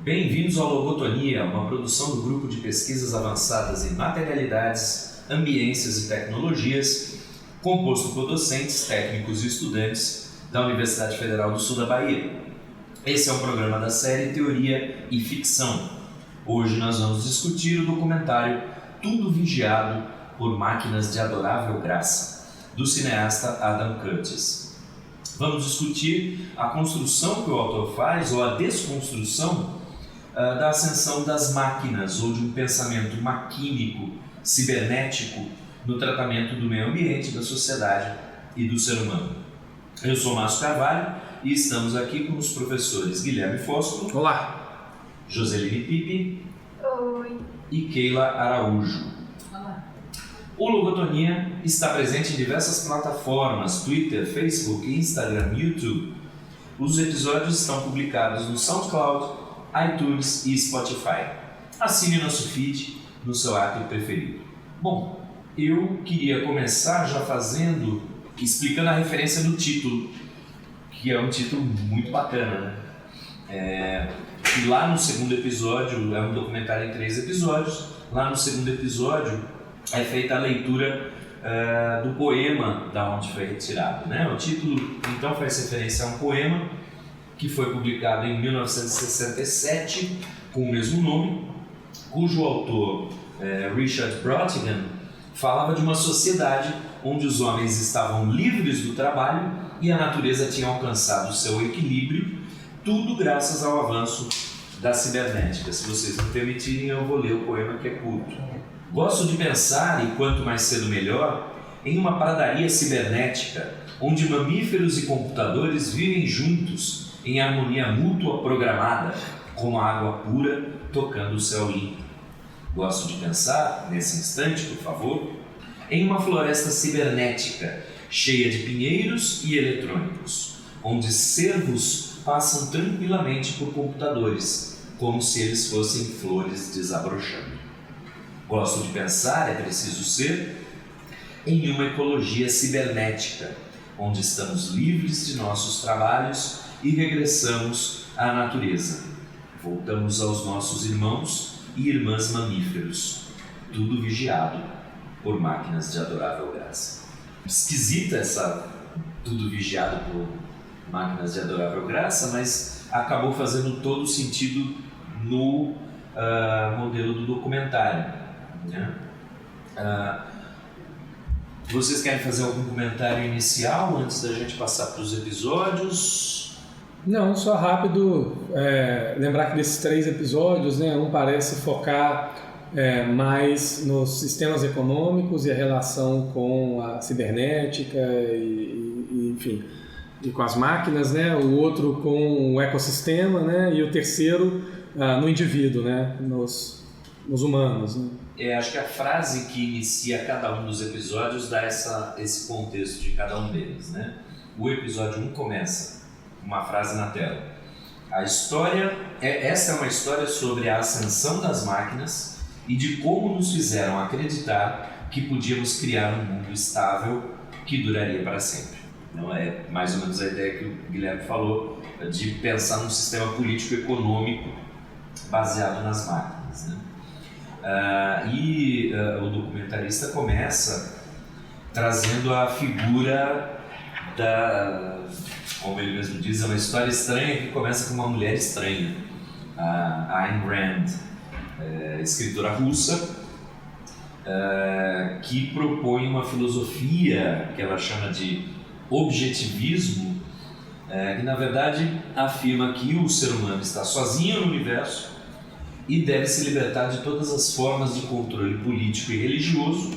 Bem-vindos ao Logotonia, uma produção do Grupo de Pesquisas Avançadas em Materialidades, Ambiências e Tecnologias, composto por docentes, técnicos e estudantes da Universidade Federal do Sul da Bahia. Esse é um programa da série Teoria e Ficção. Hoje nós vamos discutir o documentário Tudo Vigiado por Máquinas de Adorável Graça, do cineasta Adam Curtis. Vamos discutir a construção que o autor faz, ou a desconstrução da ascensão das máquinas, ou de um pensamento maquínico, cibernético, no tratamento do meio ambiente, da sociedade e do ser humano. Eu sou Márcio Carvalho e estamos aqui com os professores Guilherme Fósforo. Olá. Joseline Pipe. Oi. E Keila Araújo. Olá. O Logotonia está presente em diversas plataformas: Twitter, Facebook, Instagram, YouTube. Os episódios estão publicados no SoundCloud, iTunes e Spotify. Assine nosso feed no seu app preferido. Bom, eu queria começar já explicando a referência do título, que é um título muito bacana, né? E lá no segundo episódio, é um documentário em 3 episódios, lá no segundo episódio é feita a leitura do poema da onde foi retirado, né? O título então faz referência a um poema que foi publicado em 1967 com o mesmo nome, cujo autor, Richard Brautigan, falava de uma sociedade onde os homens estavam livres do trabalho e a natureza tinha alcançado o seu equilíbrio, tudo graças ao avanço da cibernética. Se vocês me permitirem, eu vou ler o poema, que é curto. Gosto de pensar, e quanto mais cedo melhor, em uma pradaria cibernética, onde mamíferos e computadores vivem juntos, em harmonia mútua programada, como a água pura tocando o céu limpo. Gosto de pensar, nesse instante, por favor, em uma floresta cibernética, cheia de pinheiros e eletrônicos, onde cervos passam tranquilamente por computadores, como se eles fossem flores desabrochando. Gosto de pensar, é preciso ser, em uma ecologia cibernética, onde estamos livres de nossos trabalhos e regressamos à natureza. Voltamos aos nossos irmãos e irmãs mamíferos, tudo vigiado por máquinas de adorável graça. Esquisita essa tudo vigiado por máquinas de adorável graça, mas acabou fazendo todo sentido no modelo do documentário, né? Vocês querem fazer algum comentário inicial antes da gente passar para os episódios? Não, só rápido, lembrar que desses 3 episódios, né, um parece focar mais nos sistemas econômicos e a relação com a cibernética enfim, e com as máquinas, né, o outro com o ecossistema, né, e o terceiro no indivíduo, né, nos humanos, né. Acho que a frase que inicia cada um dos episódios dá esse contexto de cada um deles, né? O episódio 1 começa uma frase na tela. Esta é uma história sobre a ascensão das máquinas e de como nos fizeram acreditar que podíamos criar um mundo estável que duraria para sempre. Então é mais ou menos a ideia que o Guilherme falou, de pensar num sistema político-econômico baseado nas máquinas, né? O documentarista começa trazendo a figura como ele mesmo diz, é uma história estranha que começa com uma mulher estranha, a Ayn Rand, escritora russa, que propõe uma filosofia que ela chama de objetivismo, que na verdade afirma que o ser humano está sozinho no universo e deve se libertar de todas as formas de controle político e religioso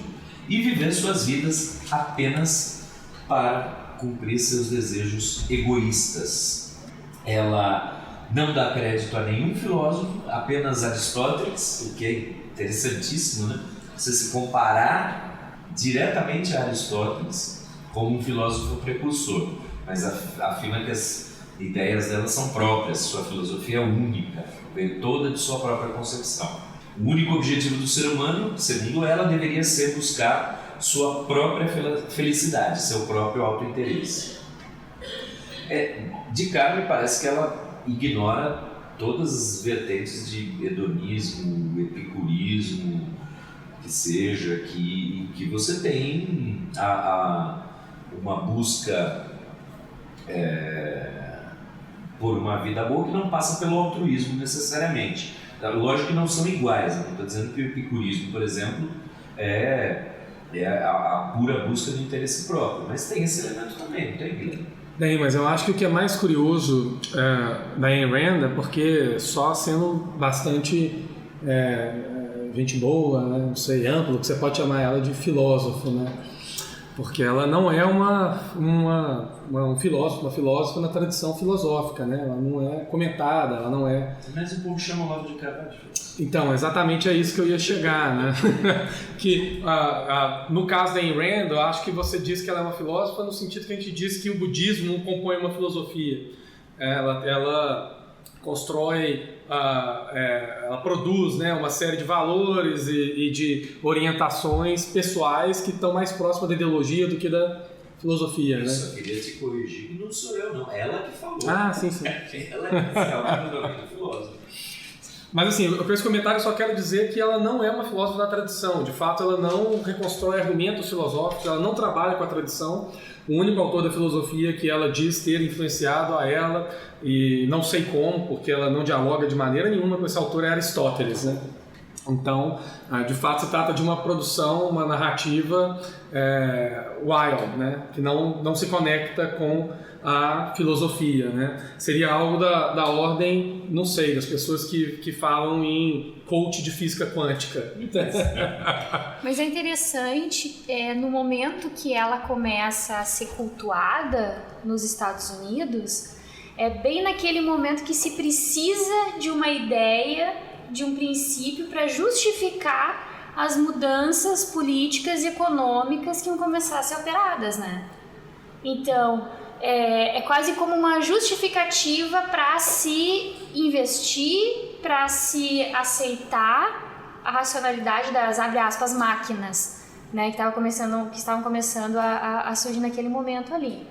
e viver suas vidas apenas para cumprir seus desejos egoístas. Ela não dá crédito a nenhum filósofo, apenas Aristóteles, o que é interessantíssimo, né? Você se comparar diretamente a Aristóteles como um filósofo precursor, mas afirma que as ideias dela são próprias, sua filosofia é única, vem toda de sua própria concepção. O único objetivo do ser humano, segundo ela, deveria ser buscar sua própria felicidade, seu próprio autointeresse. De cara me parece que ela ignora todas as vertentes de hedonismo, epicurismo, que seja, que você tem uma busca por uma vida boa que não passa pelo altruísmo necessariamente. Lógico que não são iguais, eu não estou dizendo que o epicurismo, por exemplo, é a pura busca do interesse próprio, mas tem esse elemento também, não tem, Guilherme? Bem, mas eu acho que o que é mais curioso da Ayn Rand é porque só sendo bastante gente boa, né, não sei, amplo, que você pode chamar ela de filósofo, né? Porque ela não é um filósofo, uma filósofa na tradição filosófica, né? Ela não é comentada, ela não é... Mas o povo chama Olavo de Carvalho. Então, exatamente é isso que eu ia chegar, né? Que no caso da Ayn Rand, eu acho que você diz que ela é uma filósofa no sentido que a gente diz que o budismo não compõe uma filosofia. Ela constrói, ela produz, né, uma série de valores e de orientações pessoais que estão mais próximas da ideologia do que da filosofia, né? Eu só queria te corrigir, que não sou eu, não. Ela que falou. Ah, sim. Ela é filósofa. Mas assim, com esse comentário eu só quero dizer que ela não é uma filósofa da tradição. De fato, ela não reconstrói argumentos filosóficos, ela não trabalha com a tradição. O único autor da filosofia que ela diz ter influenciado a ela, e não sei como, porque ela não dialoga de maneira nenhuma com esse autor, é Aristóteles, né? Então, de fato, se trata de uma produção, uma narrativa wild, né? Que não se conecta com a filosofia, né? Seria algo da ordem, não sei, das pessoas que falam em coach de física quântica. Mas é interessante, no momento que ela começa a ser cultuada nos Estados Unidos, é bem naquele momento que se precisa de uma ideia, de um princípio para justificar as mudanças políticas e econômicas que iam começar a ser operadas, né? Então, é quase como uma justificativa para se investir, para se aceitar a racionalidade das, abre aspas, máquinas, né, que estavam começando a surgir naquele momento ali.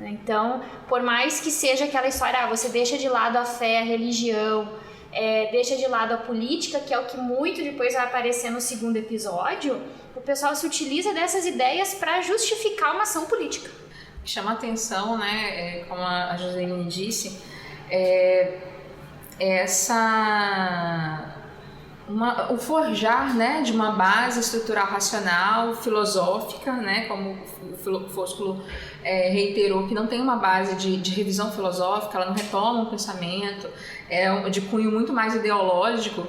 Então, por mais que seja aquela história, você deixa de lado a fé, a religião, deixa de lado a política, que é o que muito depois vai aparecer no segundo episódio, o pessoal se utiliza dessas ideias para justificar uma ação política. Chama atenção, né, como a Joseline disse, o forjar, né, de uma base estrutural racional, filosófica, né, como o Foscolo reiterou, que não tem uma base de revisão filosófica, ela não retoma o pensamento, é de cunho muito mais ideológico,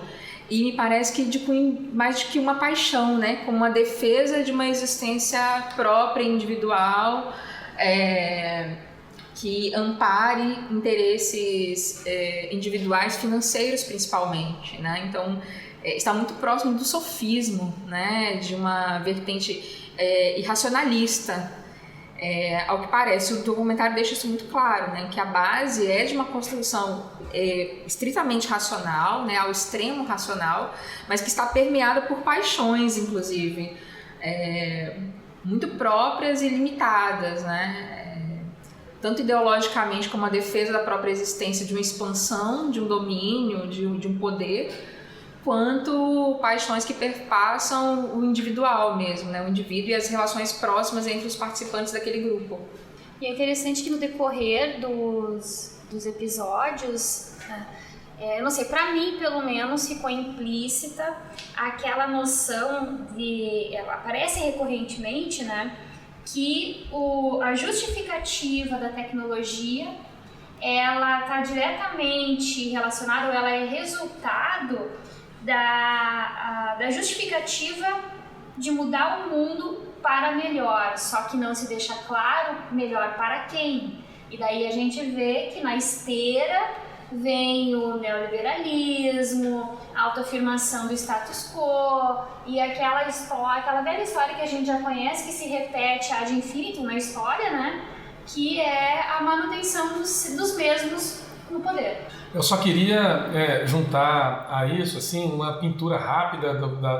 e me parece que de cunho mais do que uma paixão, né, como uma defesa de uma existência própria, individual, que ampare interesses individuais, financeiros principalmente, né? Então está muito próximo do sofismo, né? De uma vertente irracionalista, ao que parece. O documentário deixa isso muito claro, né? Que a base é de uma construção estritamente racional, né? Ao extremo racional, mas que está permeada por paixões, inclusive, muito próprias e limitadas, né? Tanto ideologicamente como a defesa da própria existência de uma expansão, de um domínio, de um poder, quanto paixões que perpassam o individual mesmo, né? O indivíduo e as relações próximas entre os participantes daquele grupo. E é interessante que no decorrer dos episódios, eu não sei, para mim pelo menos ficou implícita aquela noção ela aparece recorrentemente, né? Que a justificativa da tecnologia, ela está diretamente relacionada, ou ela é resultado da justificativa de mudar o mundo para melhor, só que não se deixa claro melhor para quem. E daí a gente vê que na esteira vem o neoliberalismo, a autoafirmação do status quo e aquela velha história que a gente já conhece, que se repete ad infinitum na história, né? Que é a manutenção dos mesmos no poder. Eu só queria juntar a isso assim, uma pintura rápida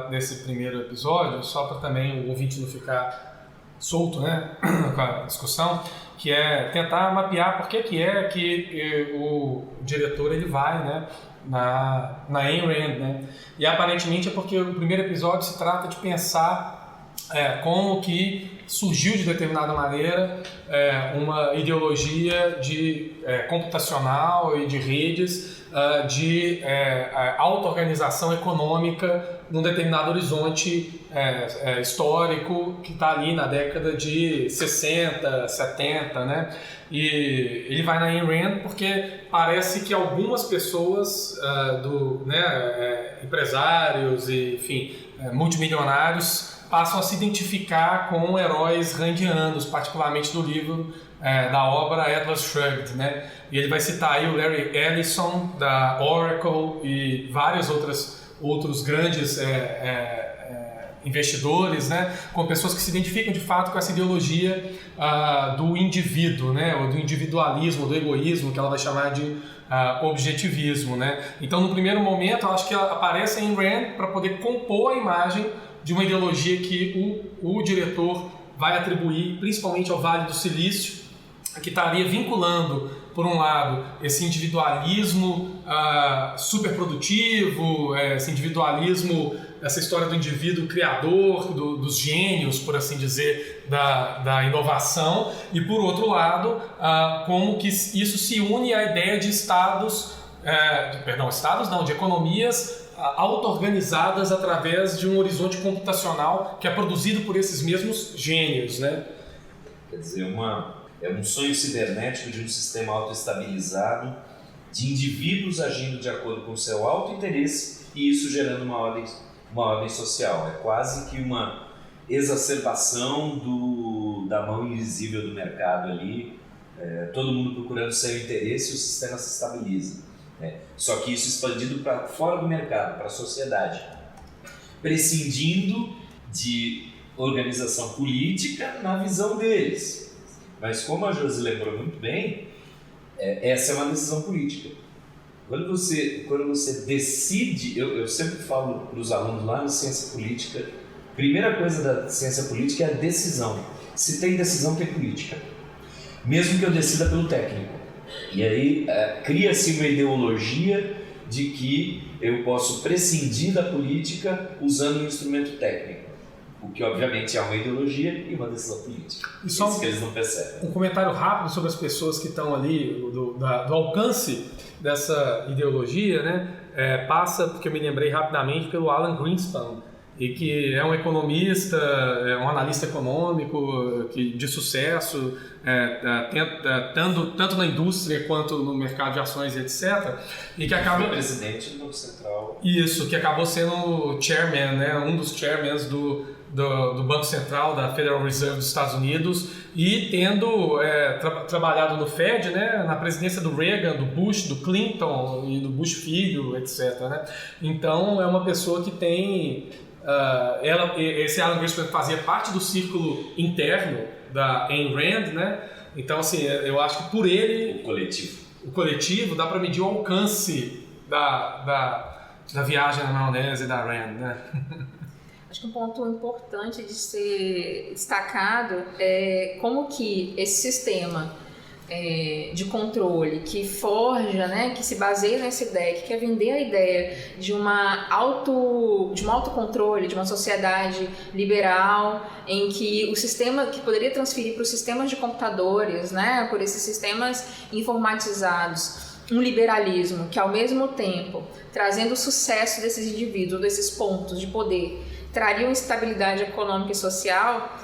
desse primeiro episódio, só para também o ouvinte não ficar solto, né, com a discussão, que é tentar mapear por que o diretor ele vai, né, na Ayn Rand, né? E aparentemente é porque o primeiro episódio se trata de pensar como que surgiu de determinada maneira uma ideologia computacional e de redes de auto-organização econômica num determinado horizonte histórico que está ali na década de 60, 70, né? E ele vai na Ayn Rand porque parece que algumas pessoas, empresários e, enfim, multimilionários, passam a se identificar com heróis randianos, particularmente do livro da obra Atlas Shrugged, né? E ele vai citar aí o Larry Ellison da Oracle e vários outros grandes investidores, né? Com pessoas que se identificam de fato com essa ideologia do indivíduo, né? Ou do individualismo, do egoísmo, que ela vai chamar de objetivismo, né? Então, no primeiro momento, eu acho que ela aparece em Rand para poder compor a imagem de uma ideologia que o diretor vai atribuir principalmente ao Vale do Silício, que estaria vinculando, por um lado, esse individualismo superprodutivo, esse individualismo, essa história do indivíduo criador, dos gênios, por assim dizer, da inovação, e por outro lado, como que isso se une à ideia de de economias auto-organizadas através de um horizonte computacional que é produzido por esses mesmos gênios, né? Quer dizer, é um sonho cibernético de um sistema autoestabilizado, de indivíduos agindo de acordo com o seu auto-interesse e isso gerando uma ordem social. É quase que uma exacerbação da mão invisível do mercado ali, todo mundo procurando seu interesse e o sistema se estabiliza. Só que isso expandido para fora do mercado, para a sociedade, prescindindo de organização política na visão deles. Mas como a Josi lembrou muito bem, essa é uma decisão política. Quando você decide, eu sempre falo para os alunos lá na ciência política, a primeira coisa da ciência política é a decisão. Se tem decisão, tem política. Mesmo que eu decida pelo técnico. E aí cria-se uma ideologia de que eu posso prescindir da política usando um instrumento técnico, o que obviamente é uma ideologia e uma decisão política. E só isso que eles não percebem. Um comentário rápido sobre as pessoas que estão ali, do alcance dessa ideologia, né? Passa, porque eu me lembrei rapidamente, pelo Alan Greenspan, e que é um economista, um analista econômico de sucesso, tanto na indústria quanto no mercado de ações, etc. E que acaba... Foi presidente do Banco Central. Isso, que acabou sendo o chairman, né? Um dos chairmans do Banco Central, da Federal Reserve dos Estados Unidos, e tendo trabalhado no Fed, né? Na presidência do Reagan, do Bush, do Clinton e do Bush filho, etc. Né? Então, é uma pessoa que tem... esse Alan Greenspan fazia parte do círculo interno da Ayn Rand, né? Então, assim, eu acho que por ele... O coletivo dá para medir o alcance da viagem na maionese da Rand, né? Acho que um ponto importante de ser destacado é como que esse sistema de controle que forja, né, que se baseia nessa ideia, que quer vender a ideia de um autocontrole, de uma sociedade liberal, em que o sistema que poderia transferir para os sistemas de computadores, né, por esses sistemas informatizados, um liberalismo que ao mesmo tempo, trazendo o sucesso desses indivíduos, desses pontos de poder, trariam estabilidade econômica e social,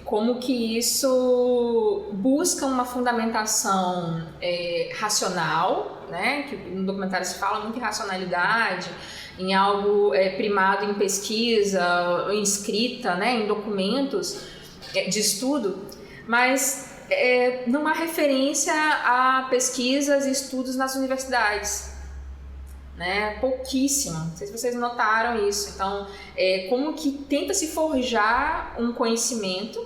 como que isso busca uma fundamentação racional, né? Que no documentário se fala muito em racionalidade, em algo primado em pesquisa, em escrita, né? Em documentos de estudo, mas não há referência a pesquisas e estudos nas universidades. Né? Pouquíssimo, não sei se vocês notaram isso. Então, como que tenta se forjar um conhecimento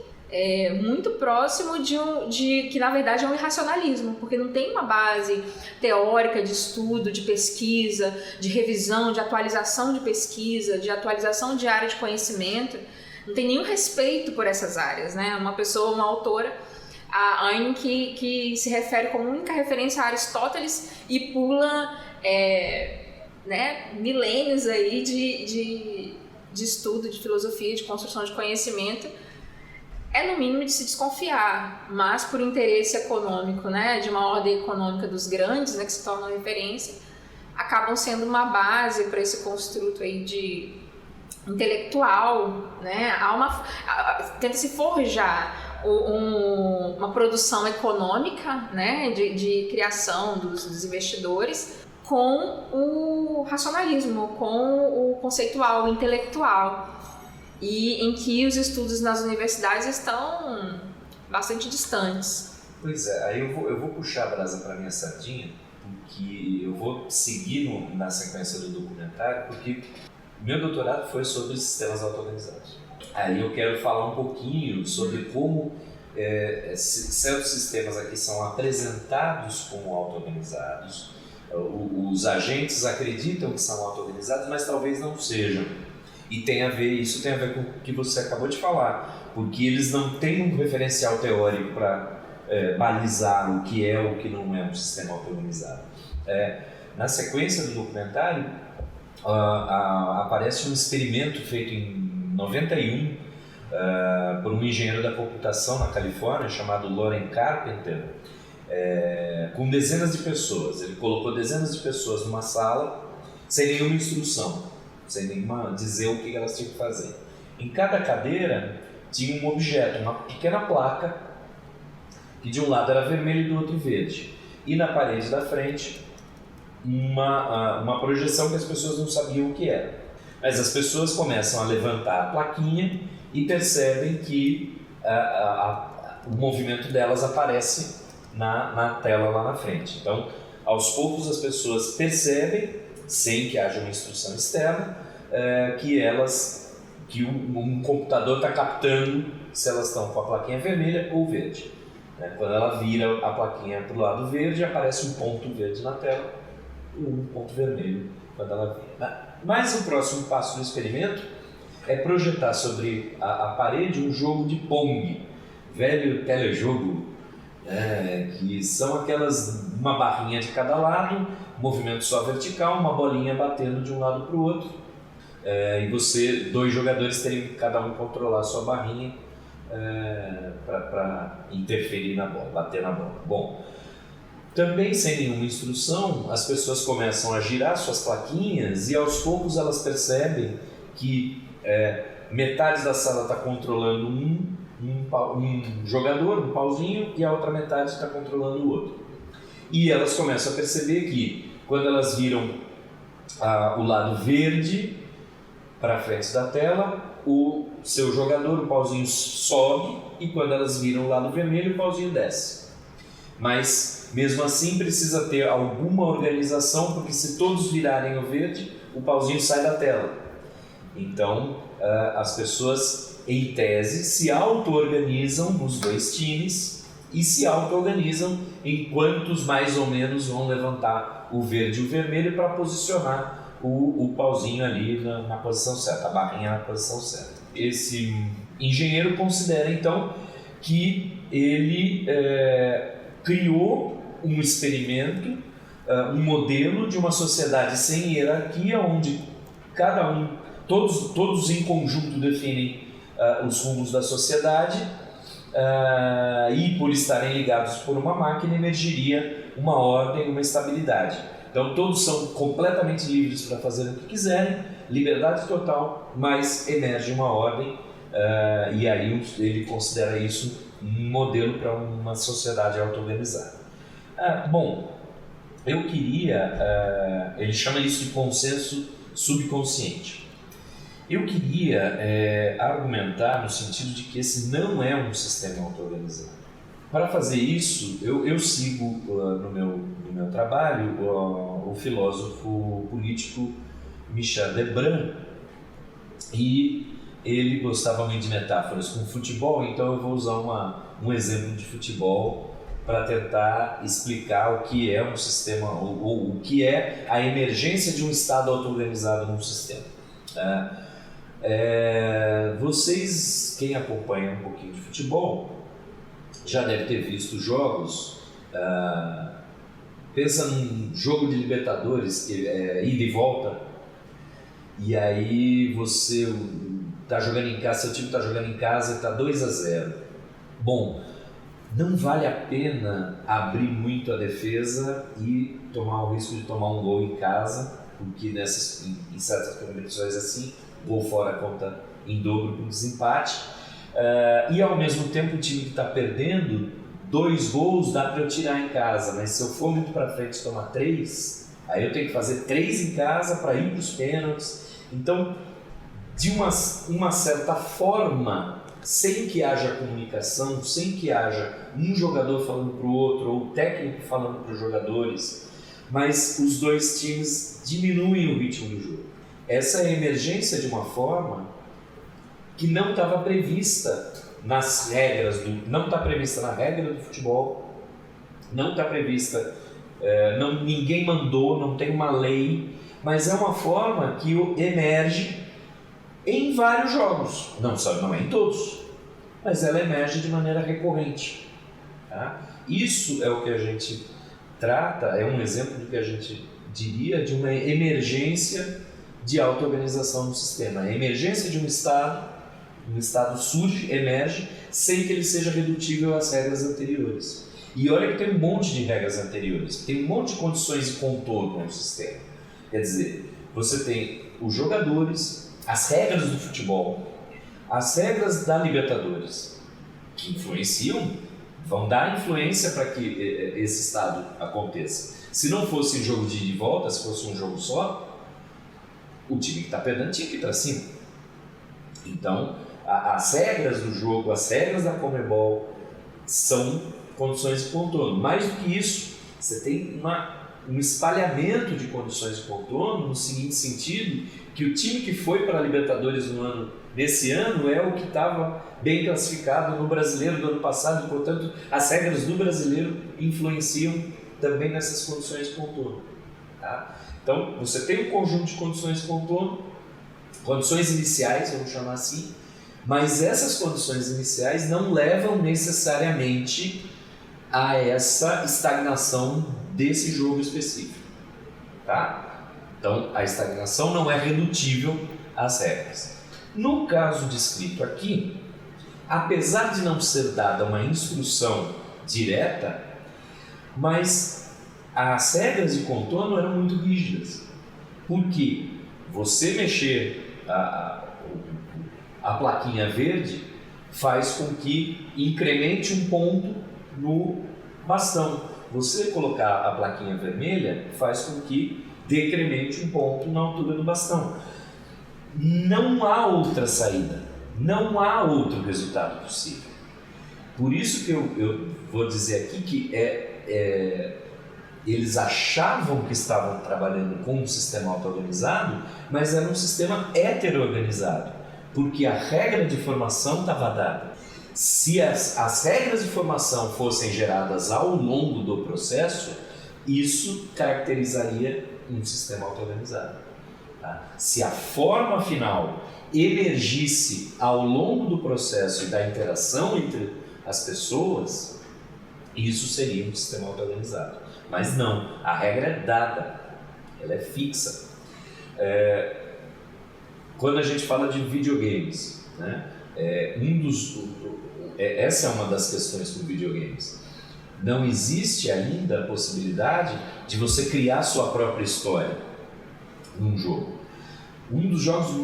muito próximo de que na verdade é um irracionalismo, porque não tem uma base teórica de estudo, de pesquisa, de revisão, de atualização de pesquisa, de atualização diária de conhecimento, não tem nenhum respeito por essas áreas, né? Uma autora, a Ayn, que se refere como única referência a Aristóteles e pula né, milênios aí de estudo, de filosofia, de construção de conhecimento. É no mínimo de se desconfiar, mas por interesse econômico, né, de uma ordem econômica dos grandes, né, que se tornam referência, acabam sendo uma base para esse construto aí de intelectual, né? Tenta-se forjar uma produção econômica, né, de criação dos investidores com o racionalismo, com o conceitual, o intelectual, e em que os estudos nas universidades estão bastante distantes. Pois é, aí eu vou puxar a brasa para minha sardinha, porque eu vou seguir na sequência do documentário, porque meu doutorado foi sobre sistemas auto-organizados. Aí eu quero falar um pouquinho sobre como certos sistemas aqui são apresentados como auto-organizados. Os agentes acreditam que são auto-organizados, mas talvez não sejam. E isso tem a ver com o que você acabou de falar, porque eles não têm um referencial teórico para balizar o que é ou o que não é um sistema auto-organizado. Na sequência do documentário, aparece um experimento feito em 91 por um engenheiro da computação na Califórnia chamado Loren Carpenter, com dezenas de pessoas. Ele colocou dezenas de pessoas numa sala sem nenhuma instrução, sem dizer o que elas tinham que fazer. Em cada cadeira tinha um objeto, uma pequena placa, que de um lado era vermelho e do outro verde. E na parede da frente, uma projeção que as pessoas não sabiam o que era. Mas as pessoas começam a levantar a plaquinha e percebem que o movimento delas aparece na tela lá na frente. Então, aos poucos as pessoas percebem, sem que haja uma instrução externa, que um computador está captando se elas estão com a plaquinha vermelha ou verde. Quando ela vira a plaquinha para o lado verde, aparece um ponto verde na tela e um ponto vermelho quando ela vira. Mas o próximo passo do experimento é projetar sobre a parede um jogo de Pong, velho telejogo, que são uma barrinha de cada lado, movimento só vertical, uma bolinha batendo de um lado para o outro, e dois jogadores teriam que cada um controlar a sua barrinha para interferir na bola, bater na bola. Bom, também sem nenhuma instrução, as pessoas começam a girar suas plaquinhas e aos poucos elas percebem que metade da sala está controlando um jogador, um pauzinho, e a outra metade está controlando o outro. E elas começam a perceber que quando elas viram o lado verde para frente da tela, o seu jogador, o pauzinho sobe, e quando elas viram o lado vermelho, o pauzinho desce. Mas mesmo assim precisa ter alguma organização, porque se todos virarem o verde, o pauzinho sai da tela. Então as pessoas, em tese, se auto-organizam nos dois times e se auto-organizam em quantos mais ou menos vão levantar o verde e o vermelho para posicionar o pauzinho ali na posição certa, a barrinha na posição certa. Esse engenheiro considera então que ele criou um experimento, um modelo de uma sociedade sem hierarquia, onde todos em conjunto definem os rumos da sociedade, e por estarem ligados por uma máquina emergiria uma ordem, uma estabilidade. Então todos são completamente livres para fazer o que quiserem, liberdade total, mas emerge uma ordem, e aí ele considera isso um modelo para uma sociedade auto-organizada. Bom, eu queria, ele chama isso de consenso subconsciente. Eu queria argumentar no sentido de que esse não é um sistema auto-organizado. Para fazer isso, eu sigo no meu trabalho o filósofo político Michel Lebrun, e ele gostava muito de metáforas com futebol, então eu vou usar um exemplo de futebol para tentar explicar o que é um sistema, ou o que é a emergência de um Estado auto-organizado num sistema. Vocês, quem acompanha um pouquinho de futebol, já deve ter visto jogos. Pensa num jogo de Libertadores, que é ida e volta, e aí você está jogando em casa, seu time está jogando em casa e está 2-0. Bom, não vale a pena abrir muito a defesa e tomar o risco de tomar um gol em casa, porque em certas competições assim, gol fora conta em dobro para o desempate, e ao mesmo tempo o time que está perdendo 2 gols dá para eu tirar em casa, mas se eu for muito para frente e tomar 3, aí eu tenho que fazer 3 em casa para ir para os pênaltis. Então, de uma certa forma, sem que haja comunicação, sem que haja um jogador falando para o outro ou o técnico falando para os jogadores, mas os dois times diminuem o ritmo do jogo. Essa é a emergência de uma forma que não estava prevista nas regras, não está prevista na regra do futebol, não está prevista, ninguém mandou, não tem uma lei, mas é uma forma que emerge em vários jogos, não é em todos, mas ela emerge de maneira recorrente. Tá? Isso é o que a gente trata, é um exemplo do que a gente diria de uma emergência de auto-organização do sistema. A emergência de um Estado surge, emerge, sem que ele seja redutível às regras anteriores. E olha que tem um monte de regras anteriores, tem um monte de condições de contorno no sistema. Quer dizer, você tem os jogadores, as regras do futebol, as regras da Libertadores, que vão dar influência para que esse Estado aconteça. Se não fosse um jogo de ida e volta, se fosse um jogo só, o time que está perdendo tinha que ir para cima. Então, as regras do jogo, as regras da Conmebol são condições de contorno. Mais do que isso, você tem um espalhamento de condições de contorno no seguinte sentido, que o time que foi para a Libertadores nesse ano é o que estava bem classificado no Brasileiro do ano passado, e, portanto, as regras do Brasileiro influenciam também nessas condições de contorno. Tá? Então, você tem um conjunto de condições de contorno, condições iniciais, vamos chamar assim, mas essas condições iniciais não levam necessariamente a essa estagnação desse jogo específico. Tá? Então, a estagnação não é redutível às regras. No caso descrito aqui, apesar de não ser dada uma instrução direta, mas as regras de contorno eram muito rígidas. Por quê? Você mexer a plaquinha verde faz com que incremente um ponto no bastão. Você colocar a plaquinha vermelha faz com que decremente um ponto na altura do bastão. Não há outra saída, não há outro resultado possível. Por isso que eu vou dizer aqui que eles achavam que estavam trabalhando com um sistema auto-organizado, mas era um sistema heterorganizado, porque a regra de formação estava dada. Se as regras de formação fossem geradas ao longo do processo, isso caracterizaria um sistema auto-organizado. Tá? Se a forma final emergisse ao longo do processo e da interação entre as pessoas, isso seria um sistema auto-organizado. Mas não, a regra é dada, ela é fixa. Quando a gente fala de videogames, né, essa é uma das questões com videogames. Não existe ainda a possibilidade de você criar sua própria história num jogo. Um dos jogos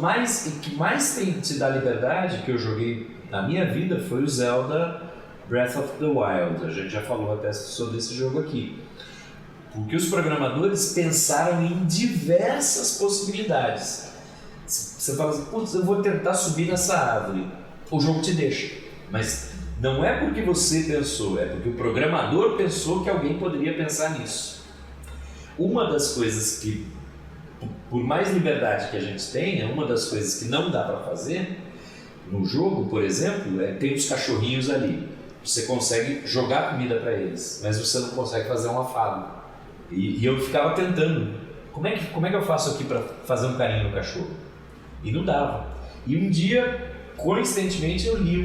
que mais te dá liberdade que eu joguei na minha vida foi o Zelda Breath of the Wild. A gente já falou até sobre esse jogo aqui. Porque os programadores pensaram em diversas possibilidades. Você fala assim, putz, eu vou tentar subir nessa árvore. O jogo te deixa. Mas não é porque você pensou, é porque o programador pensou que alguém poderia pensar nisso. Uma das coisas que, por mais liberdade que a gente tenha, uma das coisas que não dá para fazer no jogo, por exemplo, tem os cachorrinhos ali. Você consegue jogar comida para eles, mas você não consegue fazer um afago. E eu ficava tentando, como é que eu faço aqui para fazer um carinho no cachorro? E não dava. E um dia, coincidentemente, eu li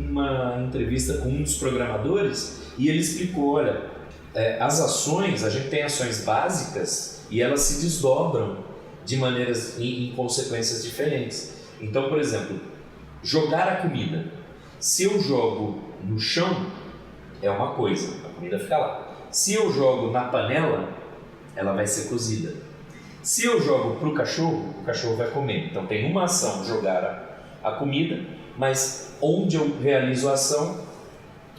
uma entrevista com um dos programadores e ele explicou, olha, as ações, a gente tem ações básicas e elas se desdobram de maneiras em consequências diferentes. Então, por exemplo, jogar a comida. Se eu jogo no chão, é uma coisa, a comida fica lá. Se eu jogo na panela, ela vai ser cozida. Se eu jogo para o cachorro vai comer. Então tem uma ação, jogar a comida, mas onde eu realizo a ação,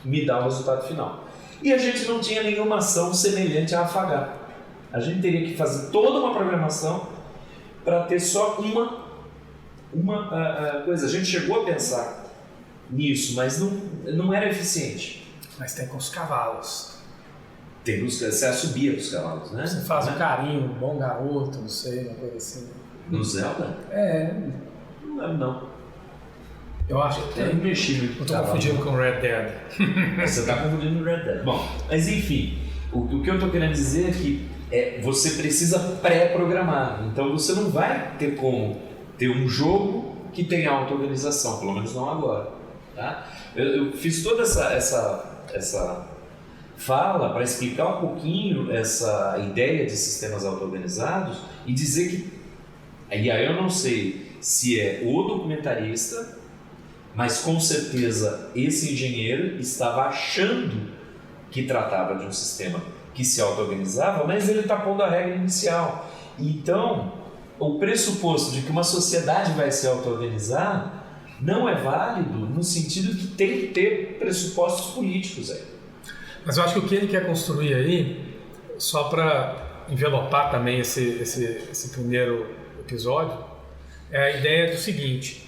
me dá o resultado final. E a gente não tinha nenhuma ação semelhante a afagar. A gente teria que fazer toda uma programação para ter só uma coisa. A gente chegou a pensar nisso, mas não era eficiente. Mas tem com os cavalos. Você assobia os cavalos, né? Você faz um carinho, um bom garoto, não sei, uma coisa assim. No Zelda? Não lembro, não. Eu acho que Eu mexi no eu tô confundindo com Red Dead. Você tá confundindo com Red Dead. Bom, mas enfim, o que eu tô querendo dizer é que você precisa pré-programar. Então você não vai ter como ter um jogo que tem auto-organização, pelo menos não agora. Tá? Eu fiz toda essa fala para explicar um pouquinho essa ideia de sistemas auto-organizados e dizer que, e aí eu não sei se é o documentarista, mas com certeza esse engenheiro estava achando que tratava de um sistema que se auto-organizava, mas ele está pondo a regra inicial. Então, o pressuposto de que uma sociedade vai se auto-organizar não é válido no sentido de que tem que ter pressupostos políticos aí. Mas eu acho que o que ele quer construir aí, só para envelopar também esse primeiro episódio, é a ideia do seguinte: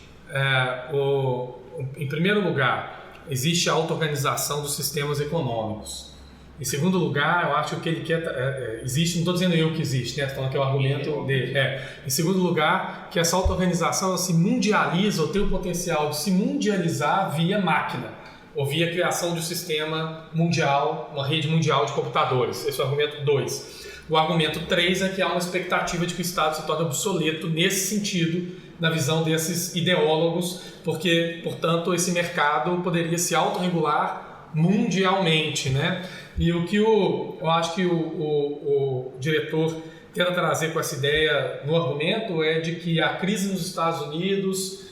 em primeiro lugar, existe a auto-organização dos sistemas econômicos. Em segundo lugar, eu acho que ele quer... existe, não estou dizendo eu que existe, né? Estou falando que é o argumento dele. Em segundo lugar, que essa auto-organização se mundializa ou tem o potencial de se mundializar via máquina, ou via criação de um sistema mundial, uma rede mundial de computadores. Esse é o argumento 2. O argumento 3 é que há uma expectativa de que o Estado se torne obsoleto nesse sentido, na visão desses ideólogos, porque, portanto, esse mercado poderia se autorregular mundialmente, né? E o que eu acho que o diretor tenta trazer com essa ideia no argumento é de que a crise nos Estados Unidos,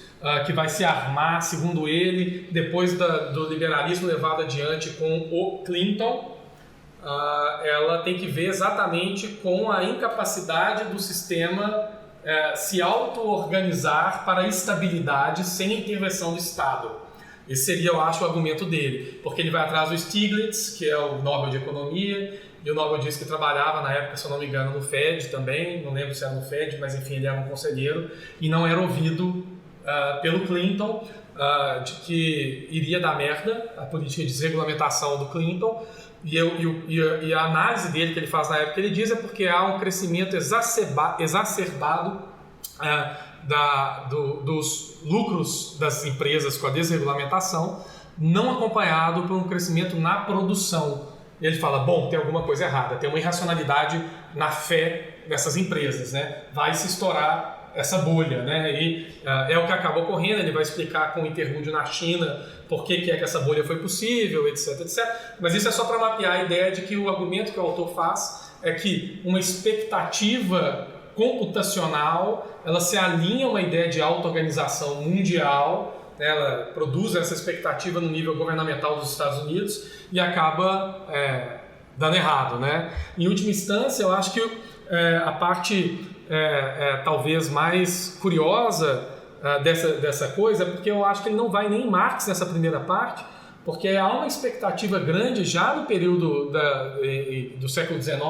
que vai se armar, segundo ele, depois do liberalismo levado adiante com o Clinton, ela tem que ver exatamente com a incapacidade do sistema se auto-organizar para a estabilidade sem intervenção do Estado. Esse seria, eu acho, o argumento dele, porque ele vai atrás do Stiglitz, que é o Nobel de Economia, e o Nobel disse que trabalhava na época, se eu não me engano, no Fed também, não lembro se era no Fed, mas enfim, ele era um conselheiro, e não era ouvido pelo Clinton, de que iria dar merda a política de desregulamentação do Clinton, e a análise dele que ele faz na época, ele diz, é porque há um crescimento exacerbado dos lucros das empresas com a desregulamentação, não acompanhado por um crescimento na produção. Ele fala, bom, tem alguma coisa errada, tem uma irracionalidade na fé dessas empresas, né? Vai se estourar essa bolha, né? E é o que acabou ocorrendo. Ele vai explicar com o interlúdio na China por que essa bolha foi possível, etc, etc. Mas isso é só para mapear a ideia de que o argumento que o autor faz é que uma expectativa computacional, ela se alinha a uma ideia de auto-organização mundial, né? Ela produz essa expectativa no nível governamental dos Estados Unidos e acaba dando errado, né? Em última instância, eu acho que a parte talvez mais curiosa dessa coisa é porque eu acho que ele não vai nem em Marx nessa primeira parte, porque há uma expectativa grande já no período do século XIX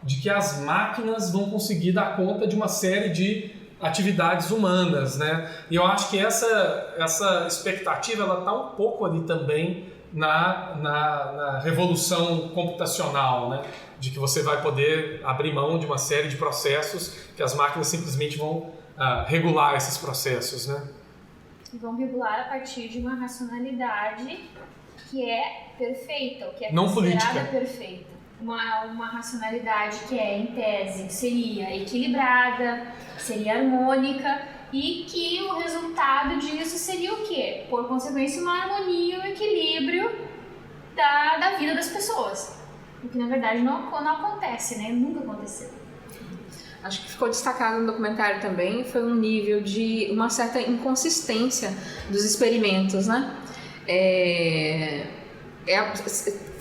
de que as máquinas vão conseguir dar conta de uma série de atividades humanas, né? E eu acho que essa expectativa ela está um pouco ali também na revolução computacional, né? De que você vai poder abrir mão de uma série de processos que as máquinas simplesmente vão regular esses processos, né? E vão regular a partir de uma racionalidade que é perfeita, ou que é não considerada política. Perfeita. Uma racionalidade que em tese, seria equilibrada, seria harmônica e que o resultado disso seria o quê? Por consequência, uma harmonia e um equilíbrio da vida das pessoas. O que na verdade não acontece, né? Nunca aconteceu. Acho que ficou destacado no documentário também, foi um nível de uma certa inconsistência dos experimentos, né?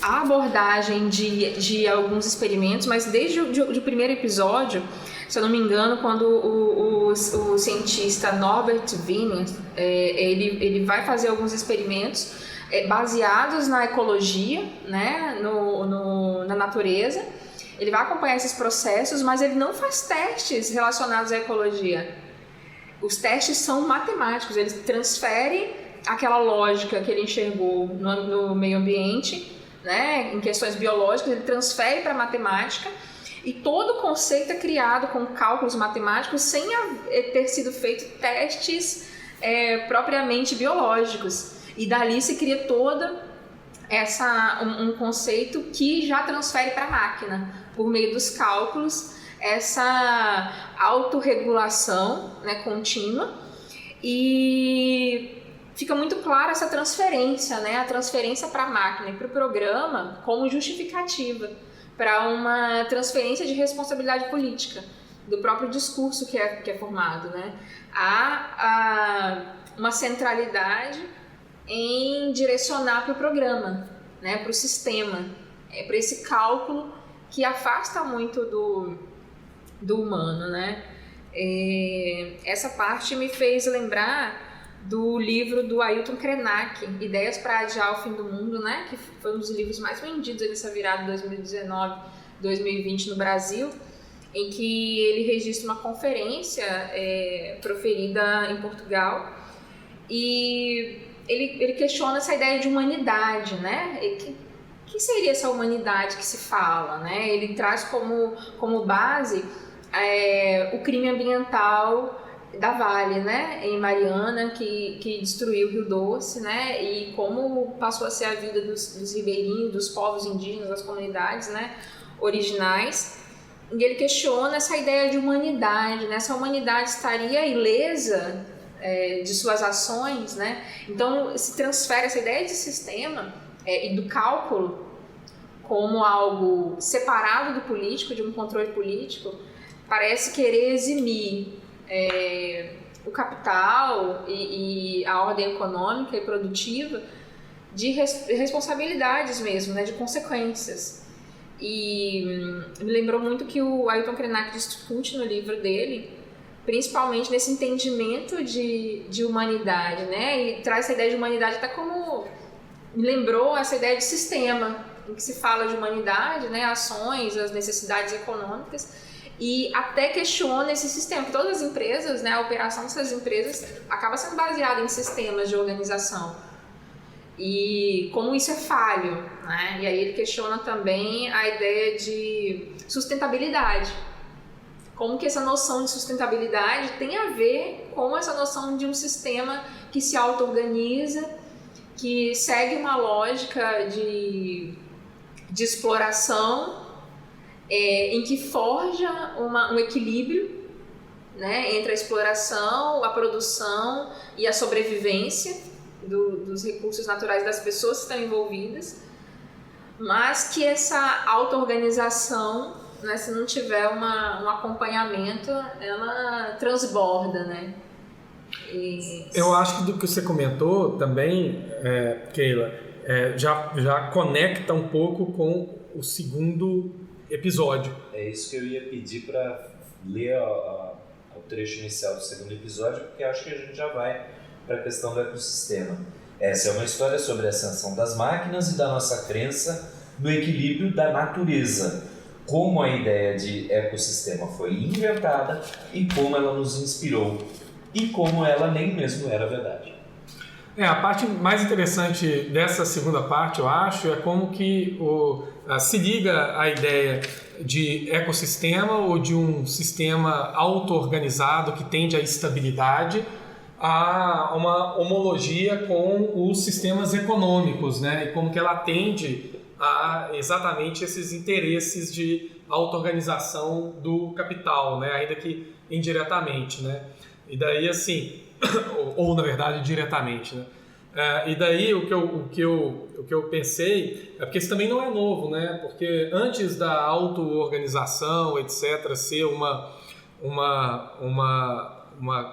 A abordagem de alguns experimentos, mas desde o primeiro episódio, se eu não me engano, quando o cientista Norbert Wiener, ele vai fazer alguns experimentos baseados na ecologia, né? Na natureza. Ele vai acompanhar esses processos, mas ele não faz testes relacionados à ecologia. Os testes são matemáticos, ele transfere aquela lógica que ele enxergou no meio ambiente, né, em questões biológicas, ele transfere para a matemática e todo o conceito é criado com cálculos matemáticos sem ter sido feito testes propriamente biológicos. E dali se cria toda um conceito que já transfere para a máquina, por meio dos cálculos, essa autorregulação, né, contínua, e fica muito clara essa transferência, né, a transferência para a máquina e para o programa como justificativa para uma transferência de responsabilidade política do próprio discurso que é formado, né? Há uma centralidade em direcionar para o programa, né, para o sistema, para esse cálculo que afasta muito do humano, né? Essa parte me fez lembrar do livro do Ailton Krenak, Ideias para Adiar o Fim do Mundo, né? Que foi um dos livros mais vendidos nessa virada de 2019-2020 no Brasil, em que ele registra uma conferência proferida em Portugal e ele questiona essa ideia de humanidade, né? Que seria essa humanidade que se fala, né? Ele traz como base o crime ambiental da Vale, né? Em Mariana, que destruiu o Rio Doce, né? E como passou a ser a vida dos ribeirinhos, dos povos indígenas, das comunidades, né, originais. E ele questiona essa ideia de humanidade, né? Essa humanidade estaria ilesa de suas ações, né? Então se transfere essa ideia de sistema e do cálculo como algo separado do político, de um controle político, parece querer eximir o capital e a ordem econômica e produtiva de responsabilidades mesmo, né? De consequências. E me lembrou muito que o Ailton Krenak discute no livro dele, principalmente nesse entendimento de humanidade, né? E traz essa ideia de humanidade até como... Me lembrou essa ideia de sistema, em que se fala de humanidade, né? Ações, as necessidades econômicas, e até questiona esse sistema. Todas as empresas, né? A operação dessas empresas acaba sendo baseada em sistemas de organização. E como isso é falho, né? E aí ele questiona também a ideia de sustentabilidade. Como que essa noção de sustentabilidade tem a ver com essa noção de um sistema que se auto-organiza, que segue uma lógica de exploração, em que forja um equilíbrio, né, entre a exploração, a produção e a sobrevivência dos recursos naturais das pessoas que estão envolvidas, mas que essa auto-organização, né, se não tiver um acompanhamento, ela transborda, né? Eu acho que do que você comentou também, Keila, já conecta um pouco com o segundo episódio. É isso que eu ia pedir para ler o trecho inicial do segundo episódio, porque acho que a gente já vai para a questão do ecossistema. Essa é uma história sobre a ascensão das máquinas e da nossa crença no equilíbrio da natureza, como a ideia de ecossistema foi inventada e como ela nos inspirou e como ela nem mesmo era verdade. A parte mais interessante dessa segunda parte, eu acho, é como que se liga a ideia de ecossistema ou de um sistema auto-organizado que tende à estabilidade a uma homologia com os sistemas econômicos, né? E como que ela tende a exatamente esses interesses de auto-organização do capital, né? Ainda que indiretamente, né? E daí, assim, ou na verdade, diretamente, né? E daí o que eu pensei é porque isso também não é novo, né? Porque antes da auto-organização, etc., ser uma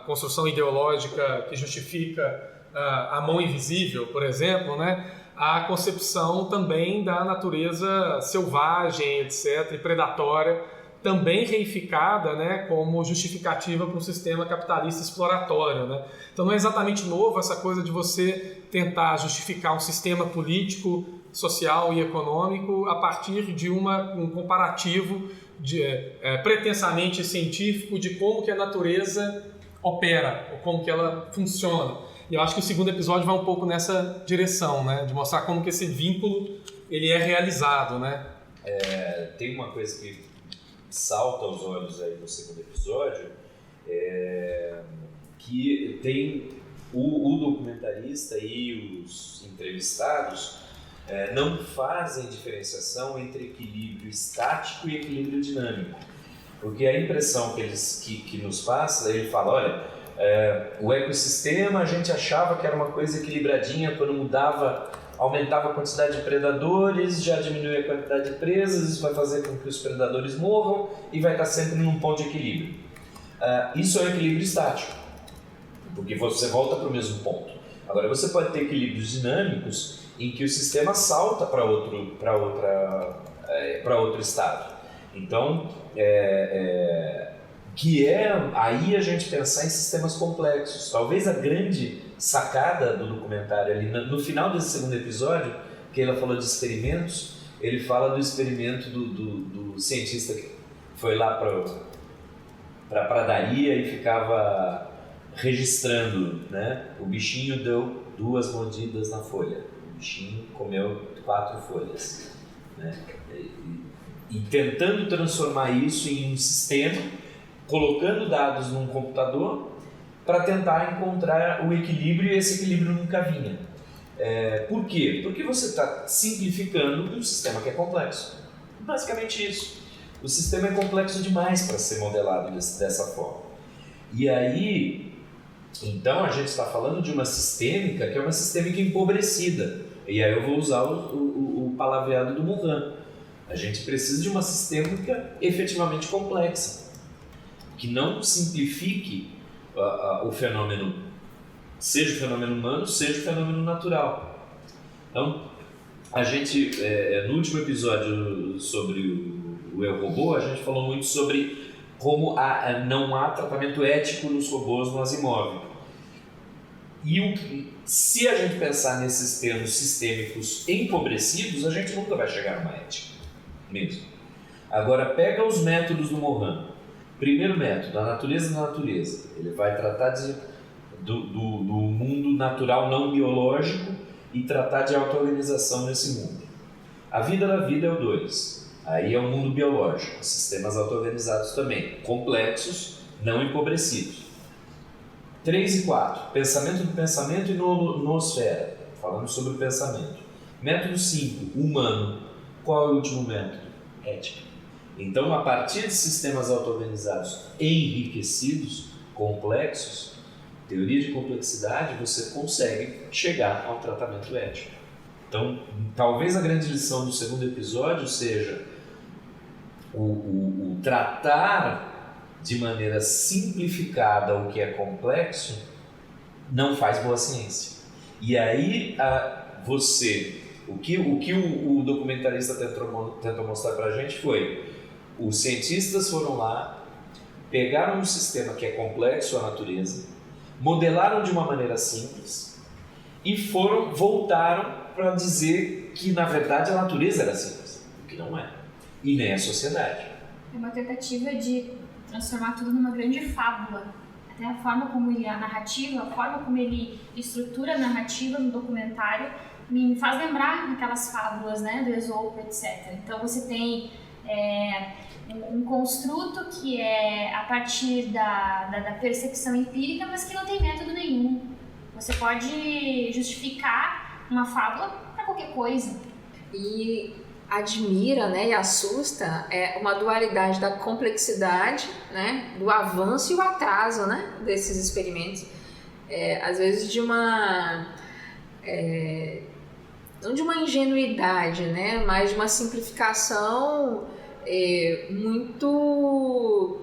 construção ideológica que justifica a mão invisível, por exemplo, né? A concepção também da natureza selvagem, etc., e predatória, também reificada, né, como justificativa para um sistema capitalista exploratório, né? Então não é exatamente novo essa coisa de você tentar justificar um sistema político, social e econômico a partir de um comparativo pretensamente científico de como que a natureza opera, ou como que ela funciona. E eu acho que o segundo episódio vai um pouco nessa direção, né, de mostrar como que esse vínculo ele é realizado, né? Tem uma coisa que salta aos olhos aí no segundo episódio, que tem o documentarista e os entrevistados não fazem diferenciação entre equilíbrio estático e equilíbrio dinâmico, porque a impressão que nos passa, ele fala, olha, o ecossistema a gente achava que era uma coisa equilibradinha, quando mudava, aumentava a quantidade de predadores, já diminuía a quantidade de presas, isso vai fazer com que os predadores morram e vai estar sempre num ponto de equilíbrio. Isso é um equilíbrio estático, porque você volta para o mesmo ponto. Agora você pode ter equilíbrios dinâmicos em que o sistema salta para outro estado. Então, aí a gente pensar em sistemas complexos. Talvez a grande sacada do documentário ali, no final desse segundo episódio, que ela falou de experimentos, ele fala do experimento do cientista que foi lá para a pradaria e ficava registrando, né? O bichinho deu 2 mordidas na folha, o bichinho comeu 4 folhas, né? E tentando transformar isso em um sistema, colocando dados num computador para tentar encontrar o equilíbrio, e esse equilíbrio nunca vinha. Por quê? Porque você está simplificando um sistema que é complexo. Basicamente isso. O sistema é complexo demais para ser modelado dessa forma. E aí, então a gente está falando de uma sistêmica que é uma sistêmica empobrecida. E aí eu vou usar o palavreado do Morin. A gente precisa de uma sistêmica efetivamente complexa, que não simplifique o fenômeno, seja o fenômeno humano, seja o fenômeno natural. Então, a gente, no último episódio sobre o Eu Robô, a gente falou muito sobre como não há tratamento ético nos robôs no Asimov. E se a gente pensar nesses termos sistêmicos empobrecidos, a gente nunca vai chegar numa ética mesmo. Agora, pega os métodos do Morin. Primeiro método, a natureza da natureza. Ele vai tratar do mundo natural não biológico e tratar de auto-organização nesse mundo. A vida da vida é o 2. Aí é o mundo biológico, sistemas auto-organizados também, complexos, não empobrecidos. 3 e 4, pensamento do pensamento e noosfera, falando sobre o pensamento. Método 5, humano. Qual é o último método? Ética. Então, a partir de sistemas auto-organizados enriquecidos, complexos, teoria de complexidade, você consegue chegar ao tratamento ético. Então, talvez a grande lição do segundo episódio seja o tratar de maneira simplificada o que é complexo não faz boa ciência. E aí, o que o documentarista tentou mostrar para a gente foi: os cientistas foram lá, pegaram um sistema que é complexo, a natureza, modelaram de uma maneira simples e voltaram para dizer que, na verdade, a natureza era simples, o que não é, e nem a sociedade. É uma tentativa de transformar tudo numa grande fábula. Até a forma como a narrativa, a forma como ele estrutura a narrativa no documentário me faz lembrar aquelas fábulas, né, do Esopo, etc. Então você tem um construto que é a partir da percepção empírica, mas que não tem método nenhum. Você pode justificar uma fábula para qualquer coisa. E admira, né, e assusta é uma dualidade da complexidade, né, do avanço e o atraso, né, desses experimentos. Às vezes não de uma ingenuidade, né, mas de uma simplificação muito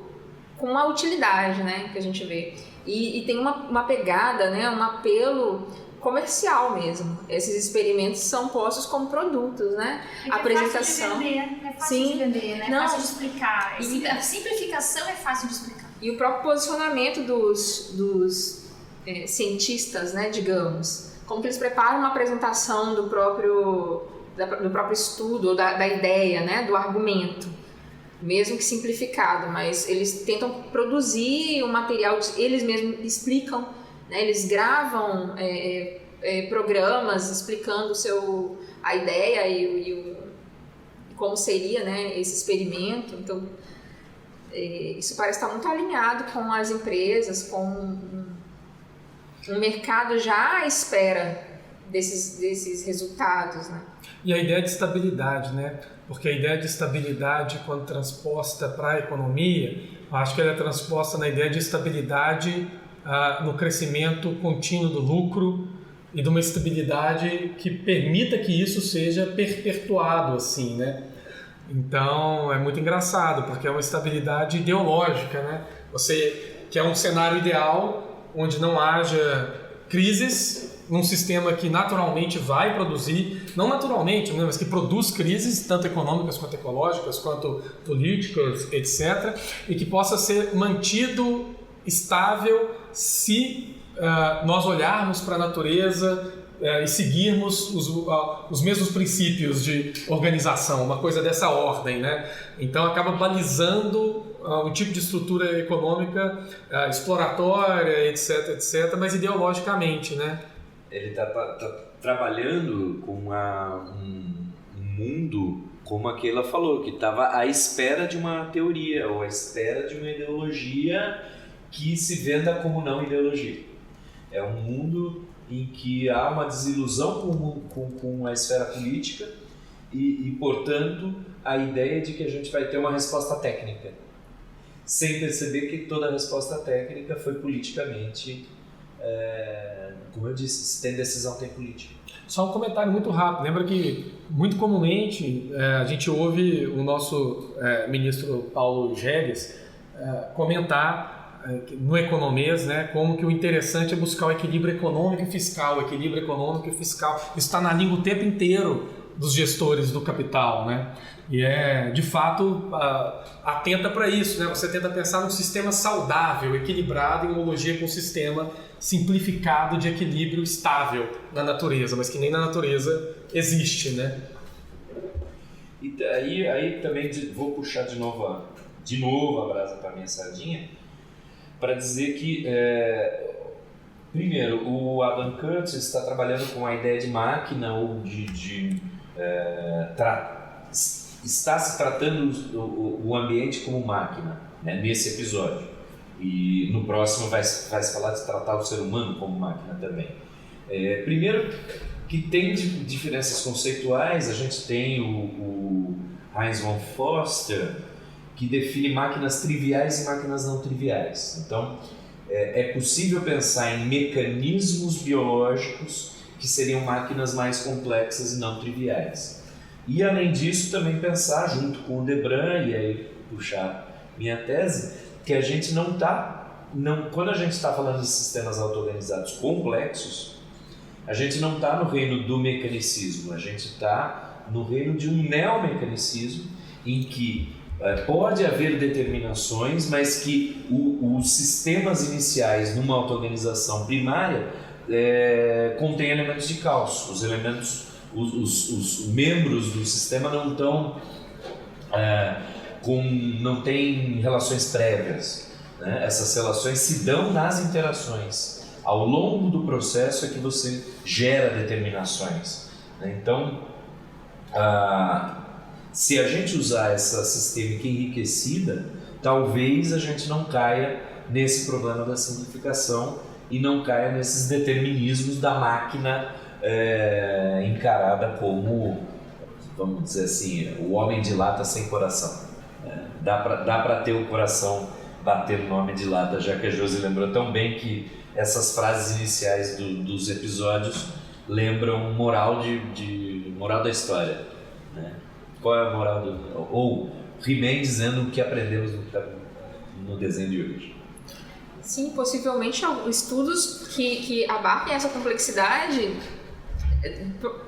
com uma utilidade, né, que a gente vê. E tem uma pegada, né, um apelo comercial mesmo. Esses experimentos são postos como produtos, né? A apresentação. É fácil de vender, né? É fácil de explicar. A simplificação é fácil de explicar. E o próprio posicionamento dos cientistas, né, digamos, como que eles preparam uma apresentação do próprio estudo, ou da ideia, né, do argumento, mesmo que simplificado, mas eles tentam produzir um material, eles mesmos explicam, né, eles gravam programas explicando a ideia e como seria, né, esse experimento. Então, isso parece estar muito alinhado com as empresas, com um mercado já à espera desses resultados, né? E a ideia de estabilidade, né? Porque a ideia de estabilidade, quando transposta para a economia, eu acho que ela é transposta na ideia de estabilidade no crescimento contínuo do lucro e de uma estabilidade que permita que isso seja perpetuado, assim, né? Então, é muito engraçado, porque é uma estabilidade ideológica, né? Você quer um cenário ideal onde não haja crises, num sistema que naturalmente vai produzir, não naturalmente, mas que produz crises, tanto econômicas quanto ecológicas, quanto políticas, etc., e que possa ser mantido estável se nós olharmos para a natureza e seguirmos os mesmos princípios de organização, uma coisa dessa ordem, né? Então acaba balizando um tipo de estrutura econômica exploratória, etc., mas ideologicamente, né? Ele está trabalhando com um mundo, como a Keila falou, que estava à espera de uma teoria ou à espera de uma ideologia que se venda como não ideologia. É um mundo em que há uma desilusão com a esfera política e, portanto, a ideia de que a gente vai ter uma resposta técnica, sem perceber que toda resposta técnica foi politicamente, como eu disse, se tem decisão, tem política. Só um comentário muito rápido. Lembra que, muito comumente, a gente ouve o nosso ministro Paulo Gégues comentar no Economês, né, como que o interessante é buscar o equilíbrio econômico e fiscal, Isso está na língua o tempo inteiro dos gestores do capital, né? E de fato, atenta para isso, né? Você tenta pensar num sistema saudável, equilibrado, em homologia com um sistema simplificado de equilíbrio estável na natureza, mas que nem na natureza existe, né? E aí também vou puxar de novo a brasa para a minha sardinha, para dizer que, primeiro, o Adam Curtis está trabalhando com a ideia de máquina ou está se tratando o ambiente como máquina, né, nesse episódio. E no próximo vai se falar de tratar o ser humano como máquina também. Primeiro, que tem diferenças conceituais. A gente tem o Heinz von Foster, que define máquinas triviais e máquinas não triviais. Então, é possível pensar em mecanismos biológicos que seriam máquinas mais complexas e não triviais. E, além disso, também pensar, junto com o Debran, e aí puxar minha tese, que a gente quando a gente está falando de sistemas auto-organizados complexos, a gente não está no reino do mecanicismo, a gente está no reino de um neomecanicismo em que pode haver determinações, mas que os sistemas iniciais numa auto-organização primária contêm elementos de caos. Os elementos, os membros do sistema não têm relações prévias, né? Essas relações se dão nas interações. Ao longo do processo é que você gera determinações, né? Então, se a gente usar essa sistêmica enriquecida, talvez a gente não caia nesse problema da simplificação e não caia nesses determinismos da máquina encarada como vamos dizer assim, o homem de lata sem coração. Né? Dá para ter o coração bater no homem de lata, já que a Josi lembrou tão bem que essas frases iniciais dos episódios lembram moral moral da história. Né? Qual é a moral ou He-Man dizendo o que aprendemos no desenho de hoje. Sim, possivelmente estudos que abarquem essa complexidade,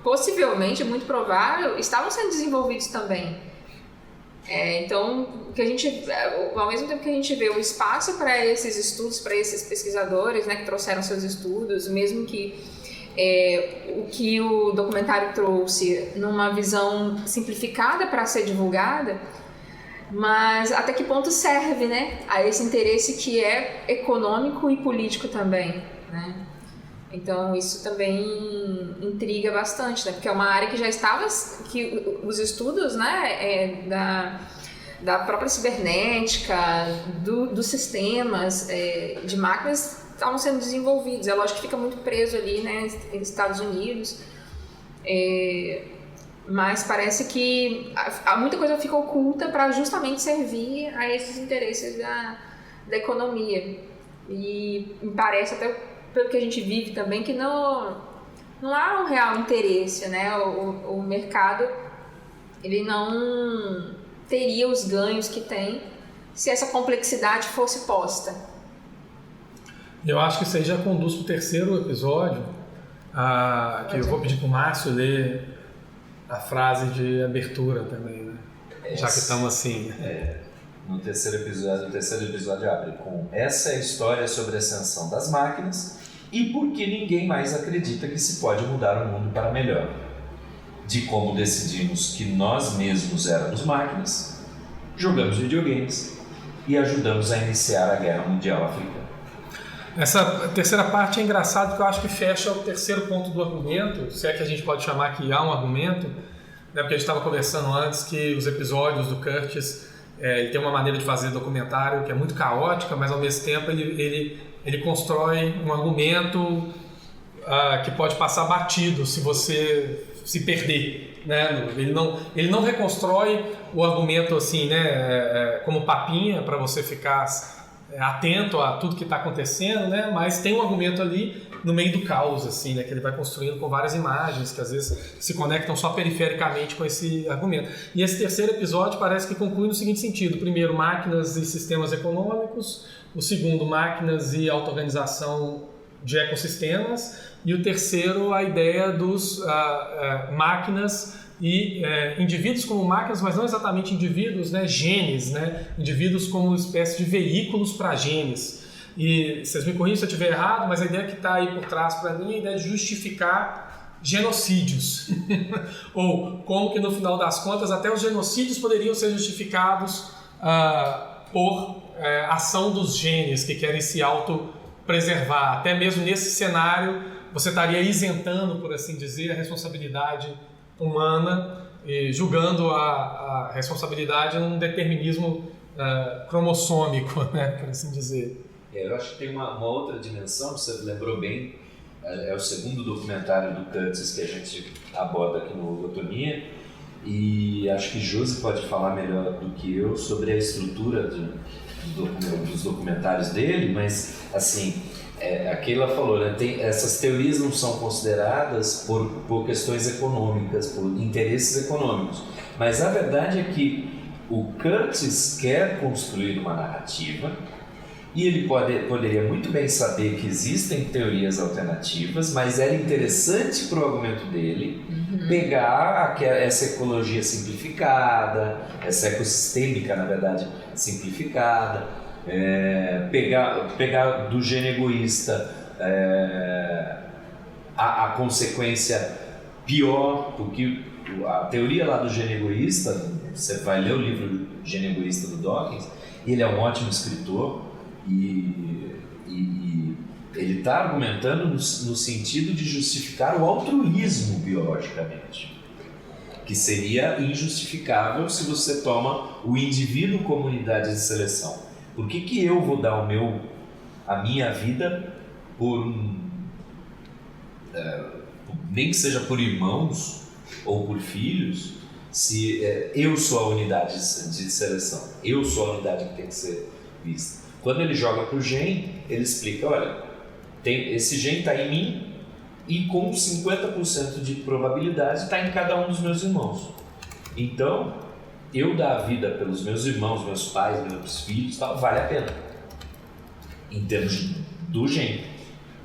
possivelmente, é muito provável, estavam sendo desenvolvidos também. Então, ao mesmo tempo que a gente vê o espaço para esses estudos, para esses pesquisadores, né, que trouxeram seus estudos, mesmo que o que o documentário trouxe numa visão simplificada para ser divulgada, mas até que ponto serve, né, a esse interesse que é econômico e político também, né? Então isso também intriga bastante, né? Porque é uma área que já estava, que os estudos, né, da própria cibernética, dos sistemas de máquinas estavam sendo desenvolvidos. É lógico que fica muito preso ali, né, nos Estados Unidos, mas parece que muita coisa fica oculta para justamente servir a esses interesses da economia. E me parece, até pelo que a gente vive também, que não há um real interesse, né? O mercado, ele não teria os ganhos que tem se essa complexidade fosse posta. Eu acho que isso aí já conduz para o terceiro episódio, que eu vou pedir para o Márcio ler a frase de abertura também, né? Já que estamos assim. No terceiro episódio abre com: essa é a história sobre a ascensão das máquinas e por que ninguém mais acredita que se pode mudar o mundo para melhor. De como decidimos que nós mesmos éramos máquinas, jogamos videogames e ajudamos a iniciar a Guerra Mundial Africana. Essa terceira parte é engraçada porque eu acho que fecha o terceiro ponto do argumento, se é que a gente pode chamar que há um argumento, né? Porque a gente estava conversando antes que os episódios do Curtis, ele tem uma maneira de fazer documentário que é muito caótica, mas ao mesmo tempo ele constrói um argumento que pode passar batido se você se perder, né? Ele não reconstrói o argumento assim, né, como papinha para você ficar atento a tudo que está acontecendo, né? Mas tem um argumento ali no meio do caos, assim, né? Que ele vai construindo com várias imagens que às vezes se conectam só perifericamente com esse argumento. E esse terceiro episódio parece que conclui no seguinte sentido: primeiro, máquinas e sistemas econômicos; o segundo, máquinas e auto-organização de ecossistemas; e o terceiro, a ideia dos máquinas e indivíduos como máquinas, mas não exatamente indivíduos, né, genes, né, indivíduos como espécie de veículos para genes. E vocês me corrigem se eu estiver errado, mas a ideia que está aí por trás para mim é a ideia de justificar genocídios. Ou como que no final das contas até os genocídios poderiam ser justificados por ação dos genes que querem se autopreservar. Até mesmo nesse cenário você estaria isentando, por assim dizer, a responsabilidade humana, julgando a responsabilidade num determinismo cromossômico, né, por assim dizer. Eu acho que tem uma outra dimensão, você lembrou bem, é o segundo documentário do Curtis que a gente aborda aqui no Logotomia, e acho que Josi pode falar melhor do que eu sobre a estrutura dos documentários dele, mas assim, aquilo ela falou, né, essas teorias não são consideradas por questões econômicas, por interesses econômicos, mas a verdade é que o Curtis quer construir uma narrativa e ele poderia muito bem saber que existem teorias alternativas, mas era interessante para o argumento dele pegar essa ecologia simplificada, essa ecossistêmica, na verdade, simplificada, pegar do gene egoísta a consequência pior, porque a teoria lá do gene egoísta, você vai ler o livro Gene Egoísta do Dawkins, e ele é um ótimo escritor, e ele está argumentando no sentido de justificar o altruísmo biologicamente, que seria injustificável se você toma o indivíduo como unidade de seleção. Por que eu vou dar a minha vida nem que seja por irmãos ou por filhos, Se eu sou a unidade de seleção, eu sou a unidade que tem que ser vista. Quando ele joga para o gen, ele explica, olha, esse gen está em mim e com 50% de probabilidade está em cada um dos meus irmãos. Então, eu dar a vida pelos meus irmãos, meus pais, meus filhos, tal, vale a pena. Em termos do gen,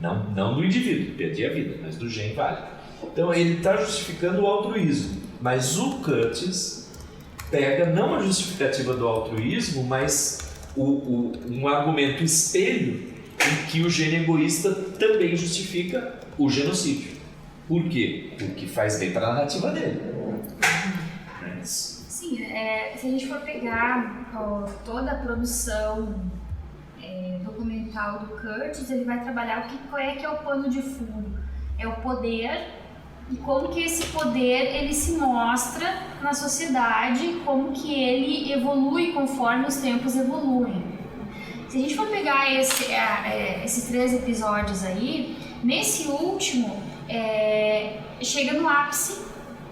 não do indivíduo, perdi a vida, mas do gen vale. Então ele está justificando o altruísmo, mas o Curtis pega não a justificativa do altruísmo, mas um argumento espelho em que o gene egoísta também justifica o genocídio. Por quê? Porque faz bem para a narrativa dele. Sim, se a gente for pegar toda a produção documental do Curtis, ele vai trabalhar qual é que é o pano de fundo. É o poder e como que esse poder ele se mostra na sociedade, como que ele evolui conforme os tempos evoluem. Se a gente for pegar esses 3 episódios aí, nesse último chega no ápice,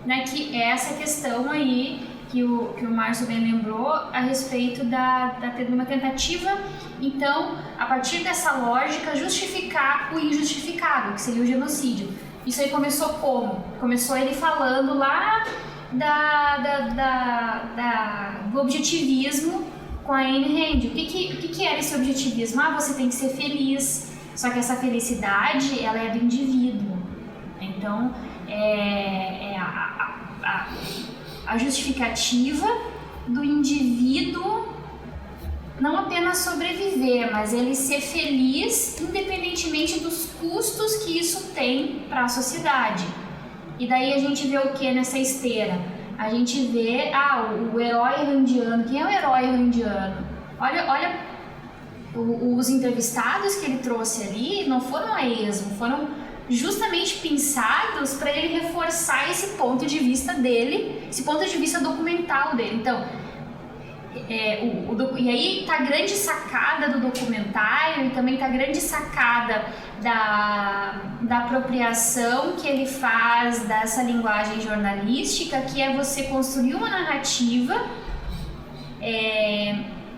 né, que é essa questão aí que o Márcio bem lembrou a respeito de uma tentativa, então, a partir dessa lógica, justificar o injustificável, que seria o genocídio. Isso aí começou como? Começou ele falando lá do objetivismo com a Ayn Rand. O que era esse objetivismo? Você tem que ser feliz, só que essa felicidade ela é do indivíduo. Então, a justificativa do indivíduo não apenas sobreviver, mas ele ser feliz independentemente dos custos que isso tem para a sociedade. E daí a gente vê o que nessa esteira? A gente vê o herói randiano. Quem é o herói randiano? Olha os entrevistados que ele trouxe ali não foram a esmo, foram justamente pensados para ele reforçar esse ponto de vista dele, esse ponto de vista documental dele. Então, e aí tá a grande sacada do documentário e também tá a grande sacada da apropriação que ele faz dessa linguagem jornalística, que é você construir uma narrativa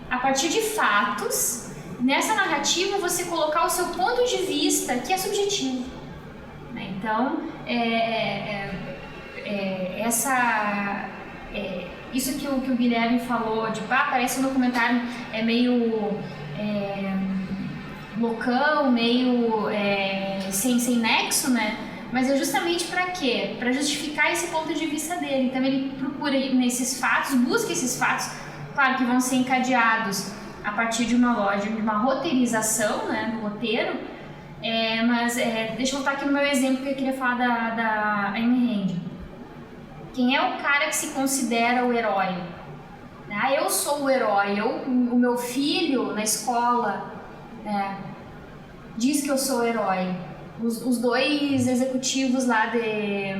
a partir de fatos. Nessa narrativa você colocar o seu ponto de vista, que é subjetivo. Então, isso que o Guilherme falou, de parece um documentário meio loucão, meio sem nexo, né? Mas é justamente para quê? Para justificar esse ponto de vista dele. Então ele procura nesses fatos, busca esses fatos, claro que vão ser encadeados a partir de uma lógica, de uma roteirização, né, do roteiro. Mas deixa eu voltar aqui no meu exemplo que eu queria falar da Ayn Rand. Quem é o cara que se considera o herói? Eu sou o herói, o meu filho na escola diz que eu sou o herói. Os 2 executivos lá de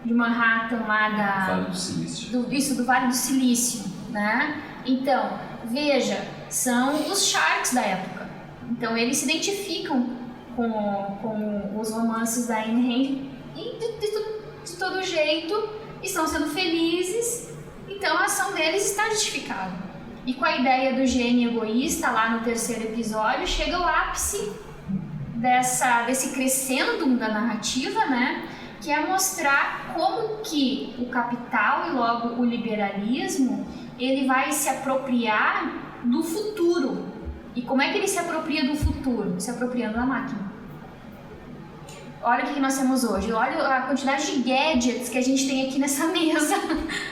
Manhattan, lá Vale do Silício. do Vale do Silício, né? Então, veja, são os Sharks da época. Então eles se identificam com os romances da Ayn Rand e de todo jeito estão sendo felizes, então a ação deles está justificada. E com a ideia do gene egoísta lá no 3º episódio, chega o ápice desse crescendo da narrativa, né? Que é mostrar como que o capital e logo o liberalismo ele vai se apropriar do futuro. E como é que ele se apropria do futuro? Se apropriando da máquina. Olha o que nós temos hoje, olha a quantidade de gadgets que a gente tem aqui nessa mesa,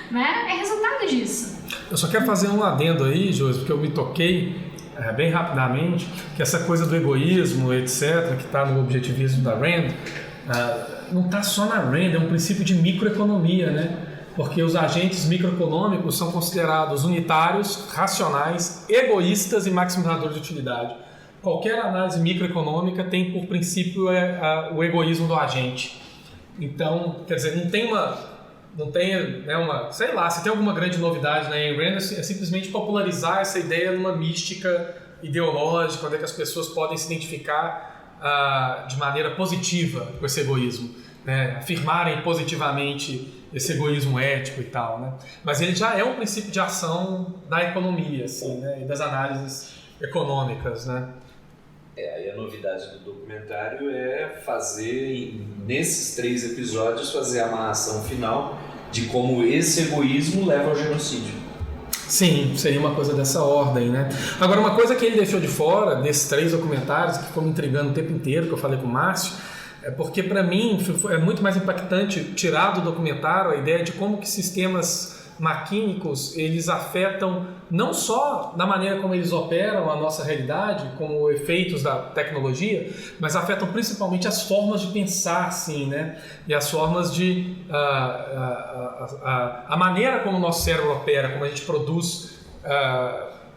né? É resultado disso. Eu só quero fazer um adendo aí, Josi, porque eu me toquei bem rapidamente, que essa coisa do egoísmo, etc., que está no objetivismo da Rand, não está só na Rand, é um princípio de microeconomia, né? Porque os agentes microeconômicos são considerados unitários, racionais, egoístas e maximizadores de utilidade. Qualquer análise microeconômica tem por princípio o egoísmo do agente. Então, quer dizer, não tem sei lá, se tem alguma grande novidade na Ayn Rand, é simplesmente popularizar essa ideia numa mística ideológica, onde é que as pessoas podem se identificar de maneira positiva com esse egoísmo. né, afirmarem positivamente esse egoísmo ético e tal, né? Mas ele já é um princípio de ação da economia, assim, né, e das análises econômicas, né? Aí a novidade do documentário é fazer, nesses 3 episódios, fazer a amarração final de como esse egoísmo leva ao genocídio. Sim, seria uma coisa dessa ordem, né? Agora, uma coisa que ele deixou de fora, desses 3 documentários, que ficou me intrigando o tempo inteiro, que eu falei com o Márcio, é porque, para mim, é muito mais impactante tirar do documentário a ideia de como que sistemas maquínicos, eles afetam não só da maneira como eles operam a nossa realidade, como efeitos da tecnologia, mas afetam principalmente as formas de pensar, assim, né? E as formas de... a maneira como o nosso cérebro opera, como a gente produz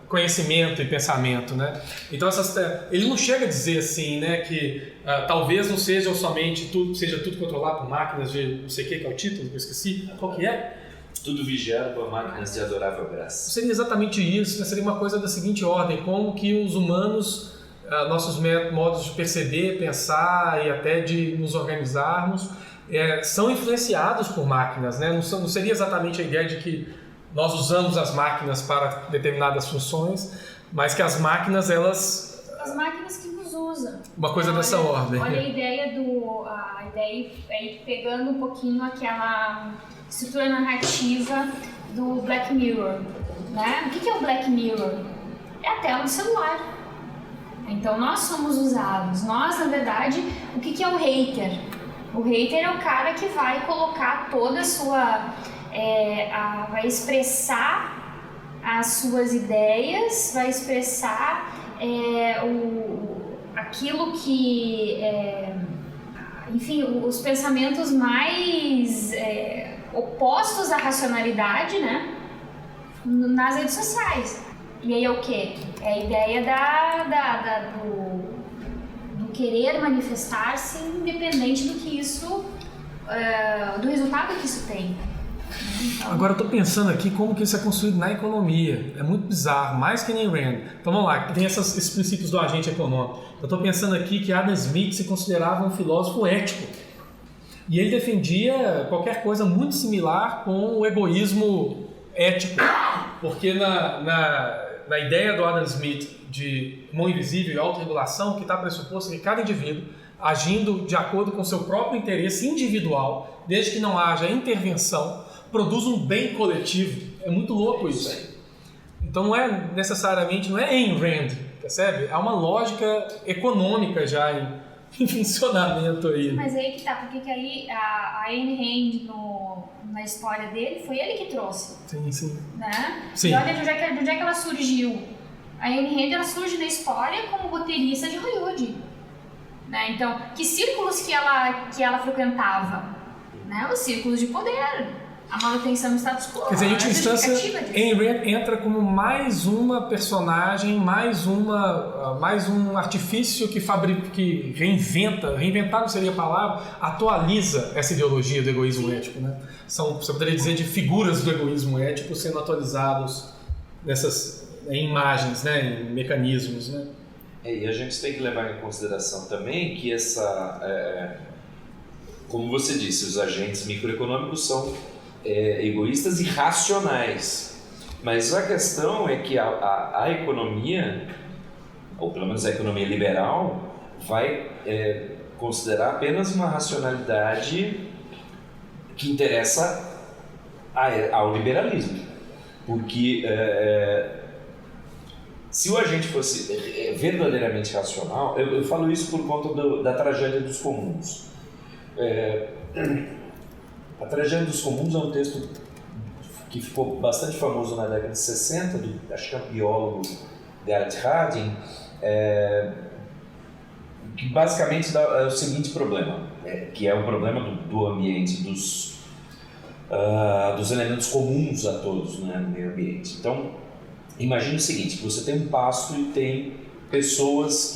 conhecimento e pensamento, né? Então, ele não chega a dizer assim, né, que talvez não seja somente seja tudo controlado por máquinas de não sei o que é o título, eu esqueci, qual que é? Tudo vigiado por máquinas de adorável graça. Seria exatamente isso, né? Seria uma coisa da seguinte ordem, como que os humanos, nossos modos de perceber, pensar e até de nos organizarmos são influenciados por máquinas, né? Não seria exatamente a ideia de que nós usamos as máquinas para determinadas funções, mas que as máquinas, elas... As máquinas que nos usam. Uma coisa dessa ordem. Olha a ideia aí pegando um pouquinho aquela estrutura narrativa do Black Mirror, né? O que é o Black Mirror? É a tela do celular. Então nós somos usados. Nós, na verdade, o que é o hater? O hater é o cara que vai colocar toda a sua... vai expressar as suas ideias, vai expressar aquilo que... enfim, os pensamentos mais opostos à racionalidade, né? Nas redes sociais. E aí é o quê? É a ideia do querer manifestar-se independente do que isso, do resultado que isso tem. Então... Agora eu estou pensando aqui como que isso é construído na economia. É muito bizarro, mais que nem Rand. Então vamos lá, tem esses princípios do agente econômico. Eu estou pensando aqui que Adam Smith se considerava um filósofo ético. E ele defendia qualquer coisa muito similar com o egoísmo ético. Porque na ideia do Adam Smith de mão invisível e autorregulação, que está pressuposto que cada indivíduo, agindo de acordo com seu próprio interesse individual, desde que não haja intervenção, produz um bem coletivo. É muito louco isso. Então não é necessariamente, não é Ayn Rand, percebe? Há uma lógica econômica já em funcionamento aí. Mas aí que tá, porque que aí a Ayn Rand na história dele foi ele que trouxe. Sim, sim. Né? Sim. E olha de onde é que ela surgiu. A Ayn Rand ela surge na história como roteirista de Hollywood. Né? Então, que círculos que ela frequentava? Né? Os círculos de poder. A manutenção do status quo. Quer dizer, em última instância, Ayn Rand entra como mais uma personagem, mais um artifício que reinventar não seria a palavra, atualiza essa ideologia do egoísmo ético, né? Você poderia dizer de figuras do egoísmo ético sendo atualizados em imagens, né? Em mecanismos, né? E a gente tem que levar em consideração também que como você disse, os agentes microeconômicos são egoístas e racionais. Mas a questão é que a economia, ou pelo menos a economia liberal, vai considerar apenas uma racionalidade que interessa ao liberalismo. Porque se o agente fosse verdadeiramente racional, eu falo isso por conta da tragédia dos comuns. A Tragédia dos Comuns é um texto que ficou bastante famoso na década de 60, acho que é um biólogo, Garrett Hardin, que basicamente dá o seguinte problema, que é o problema do ambiente, dos elementos comuns a todos, né, no meio ambiente. Então, imagine o seguinte, que você tem um pasto e tem pessoas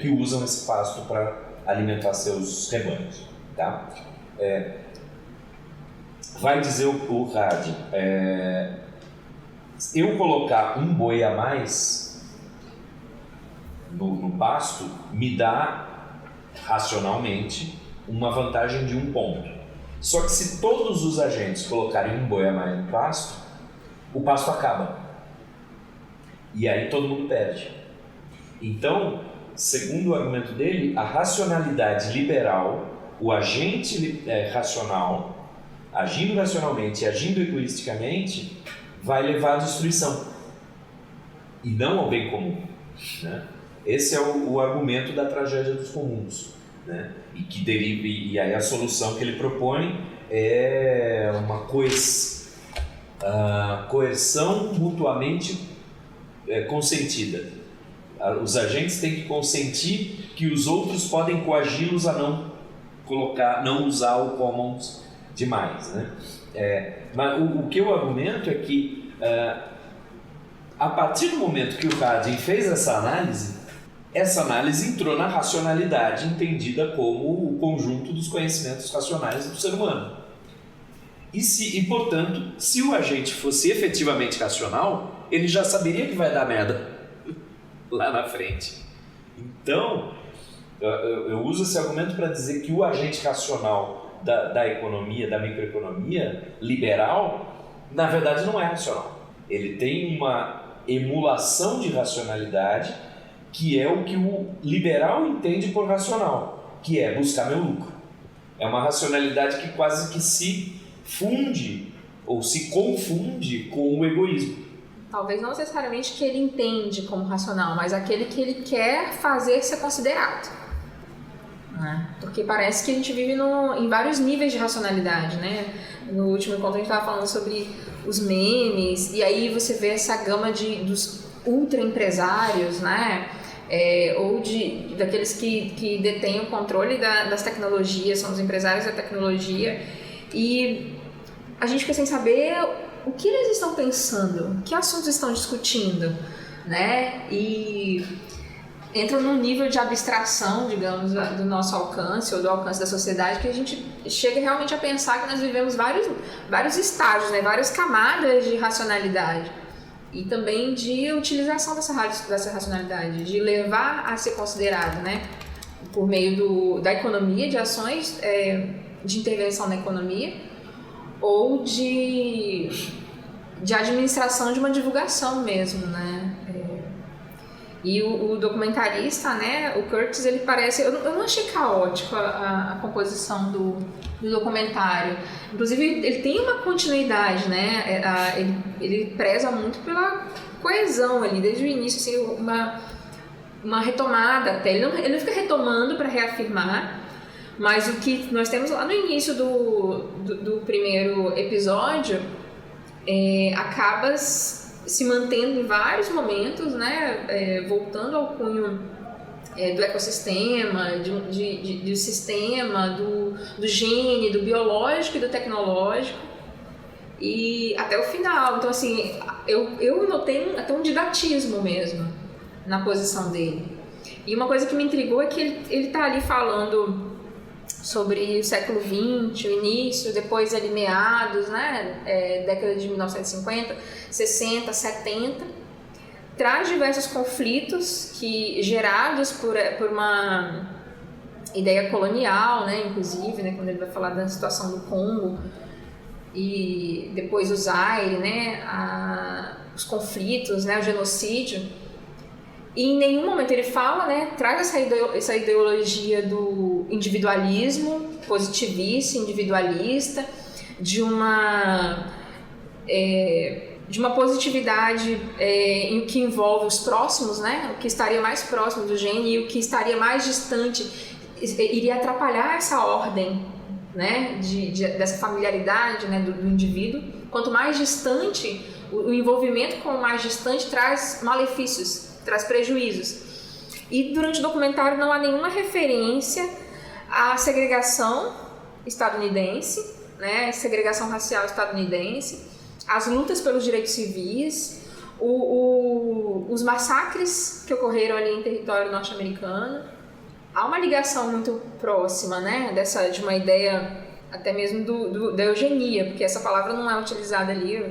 que usam esse pasto para alimentar seus rebanhos, tá? Vai dizer o Hardin, eu colocar um boi a mais no pasto me dá racionalmente uma vantagem de 1 ponto. Só que se todos os agentes colocarem um boi a mais no pasto, o pasto acaba. E aí todo mundo perde. Então, segundo o argumento dele, a racionalidade liberal, o agente racional, agindo racionalmente e agindo egoisticamente, vai levar à destruição e não ao bem comum, né? Esse é o argumento da tragédia dos comuns, né? E que deriva, e aí a solução que ele propõe é uma coerção mutuamente consentida. Os agentes têm que consentir que os outros podem coagi-los a não usar o commons demais, né? Mas o que eu argumento é que a partir do momento que o Harding fez essa análise entrou na racionalidade entendida como o conjunto dos conhecimentos racionais do ser humano. E portanto, se o agente fosse efetivamente racional, ele já saberia que vai dar merda lá na frente. Então, eu uso esse argumento para dizer que o agente racional da economia, da microeconomia liberal, na verdade não é racional. Ele tem uma emulação de racionalidade que é o que o liberal entende por racional, que é buscar meu lucro. É uma racionalidade que quase que se funde ou se confunde com o egoísmo. Talvez não necessariamente que ele entende como racional, mas aquele que ele quer fazer ser considerado. Porque parece que a gente vive em vários níveis de racionalidade, né? No último encontro a gente estava falando sobre os memes, e aí você vê essa gama dos ultra empresários, né? Ou daqueles que detêm o controle das tecnologias, são os empresários da tecnologia, e a gente fica sem saber o que eles estão pensando, que assuntos estão discutindo, né? E entra num nível de abstração, digamos, do nosso alcance ou do alcance da sociedade, que a gente chega realmente a pensar que nós vivemos vários estágios, né? Várias camadas de racionalidade e também de utilização dessa racionalidade, de levar a ser considerado, né? Por meio da economia, de ações de intervenção na economia ou de administração de uma divulgação mesmo, né? E o documentarista, né, o Curtis, ele parece... Eu não achei caótico a composição do documentário. Inclusive, ele tem uma continuidade, né? Ele preza muito pela coesão ali, desde o início, assim, uma retomada até. Ele não fica retomando para reafirmar, mas o que nós temos lá no início do primeiro episódio acaba se mantendo em vários momentos, né, voltando ao cunho do ecossistema, do sistema, do gene, do biológico e do tecnológico, e até o final. Então, assim, eu notei até um didatismo mesmo na posição dele. E uma coisa que me intrigou é que ele está ali falando sobre o século XX, o início, depois ali meados, né, década de 1950, 60, 70, traz diversos conflitos gerados por uma ideia colonial, né, inclusive, né, quando ele vai falar da situação do Congo e depois o Zaire, né, os conflitos, né, o genocídio. E em nenhum momento ele fala, né, traz essa ideologia do individualismo positivista, individualista, de uma positividade em que envolve os próximos, né, o que estaria mais próximo do gene e o que estaria mais distante iria atrapalhar essa ordem, né, dessa familiaridade, né, do indivíduo. Quanto mais distante, o envolvimento com o mais distante traz malefícios, traz prejuízos. E durante o documentário não há nenhuma referência à segregação estadunidense, né, segregação racial estadunidense, as lutas pelos direitos civis, os massacres que ocorreram ali em território norte-americano. Há uma ligação muito próxima, né, de uma ideia até mesmo da eugenia, porque essa palavra não é utilizada ali,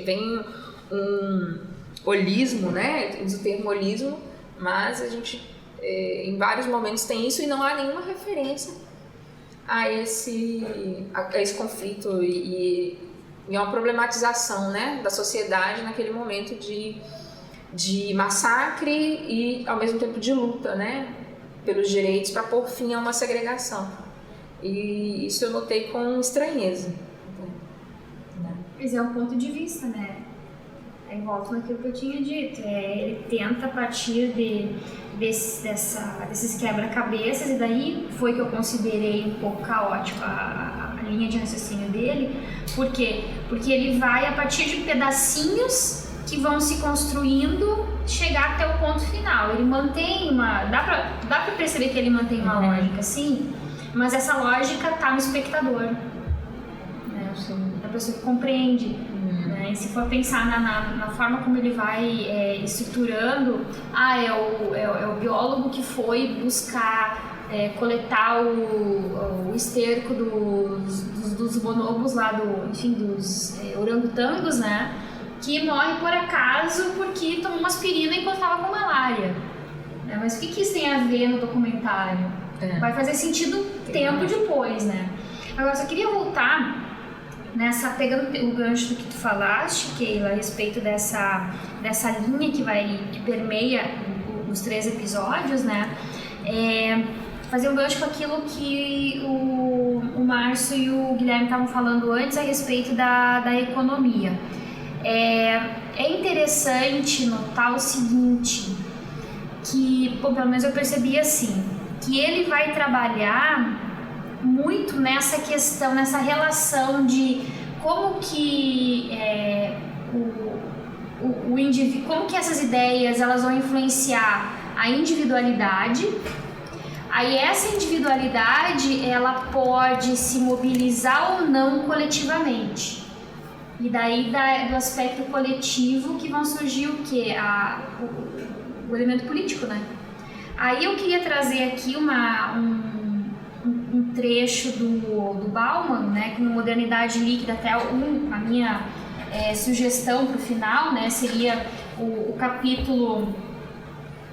vem um holismo, né? Usa o termo holismo, mas a gente em vários momentos tem isso e não há nenhuma referência a esse conflito e uma problematização, né, da sociedade naquele momento de massacre e ao mesmo tempo de luta, né, pelos direitos para pôr fim a uma segregação. E isso eu notei com estranheza. Mas é um ponto de vista, né? Aí volto naquilo que eu tinha dito. Ele tenta, a partir desses quebra-cabeças, e daí foi que eu considerei um pouco caótico a linha de raciocínio dele. Por quê? Porque ele vai, a partir de pedacinhos que vão se construindo, chegar até o ponto final. Ele mantém uma... Dá pra perceber que ele mantém uma lógica, sim, mas essa lógica tá no espectador. Né? A pessoa que compreende. Né? E se for pensar na forma como ele vai estruturando, é o biólogo que foi buscar coletar o esterco dos bonobos lá, dos orangotangos, né? Que morre por acaso porque tomou uma aspirina enquanto estava com malária. Né? Mas o que isso tem a ver no documentário? Vai fazer sentido tempo depois, né? Agora, só queria voltar pegando o gancho do que tu falaste, Keila, a respeito dessa linha que permeia os 3 episódios, né? Fazer um gancho com aquilo que o Márcio e o Guilherme estavam falando antes a respeito da economia. É interessante notar o seguinte, que, pelo menos eu percebi assim, que ele vai trabalhar muito nessa questão, nessa relação de como que o indivíduo, como que essas ideias elas vão influenciar a individualidade. Aí essa individualidade ela pode se mobilizar ou não coletivamente. E daí do aspecto coletivo que vão surgir o quê? O elemento político, né? Aí eu queria trazer aqui um trecho do Bauman, né, com modernidade líquida, até a minha sugestão para o final, né, seria o capítulo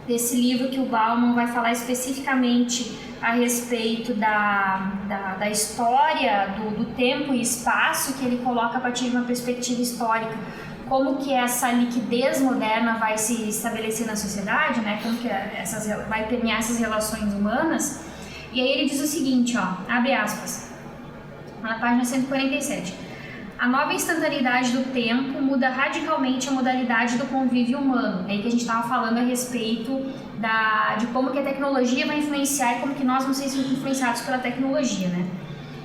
desse livro que o Bauman vai falar especificamente a respeito da história, do tempo e espaço, que ele coloca a partir de uma perspectiva histórica, como que essa liquidez moderna vai se estabelecer na sociedade, né, como que vai permear essas relações humanas. E aí ele diz o seguinte, abre aspas, na página 147. A nova instantaneidade do tempo muda radicalmente a modalidade do convívio humano. É aí que a gente estava falando a respeito de como que a tecnologia vai influenciar e como que nós vamos ser influenciados pela tecnologia, né?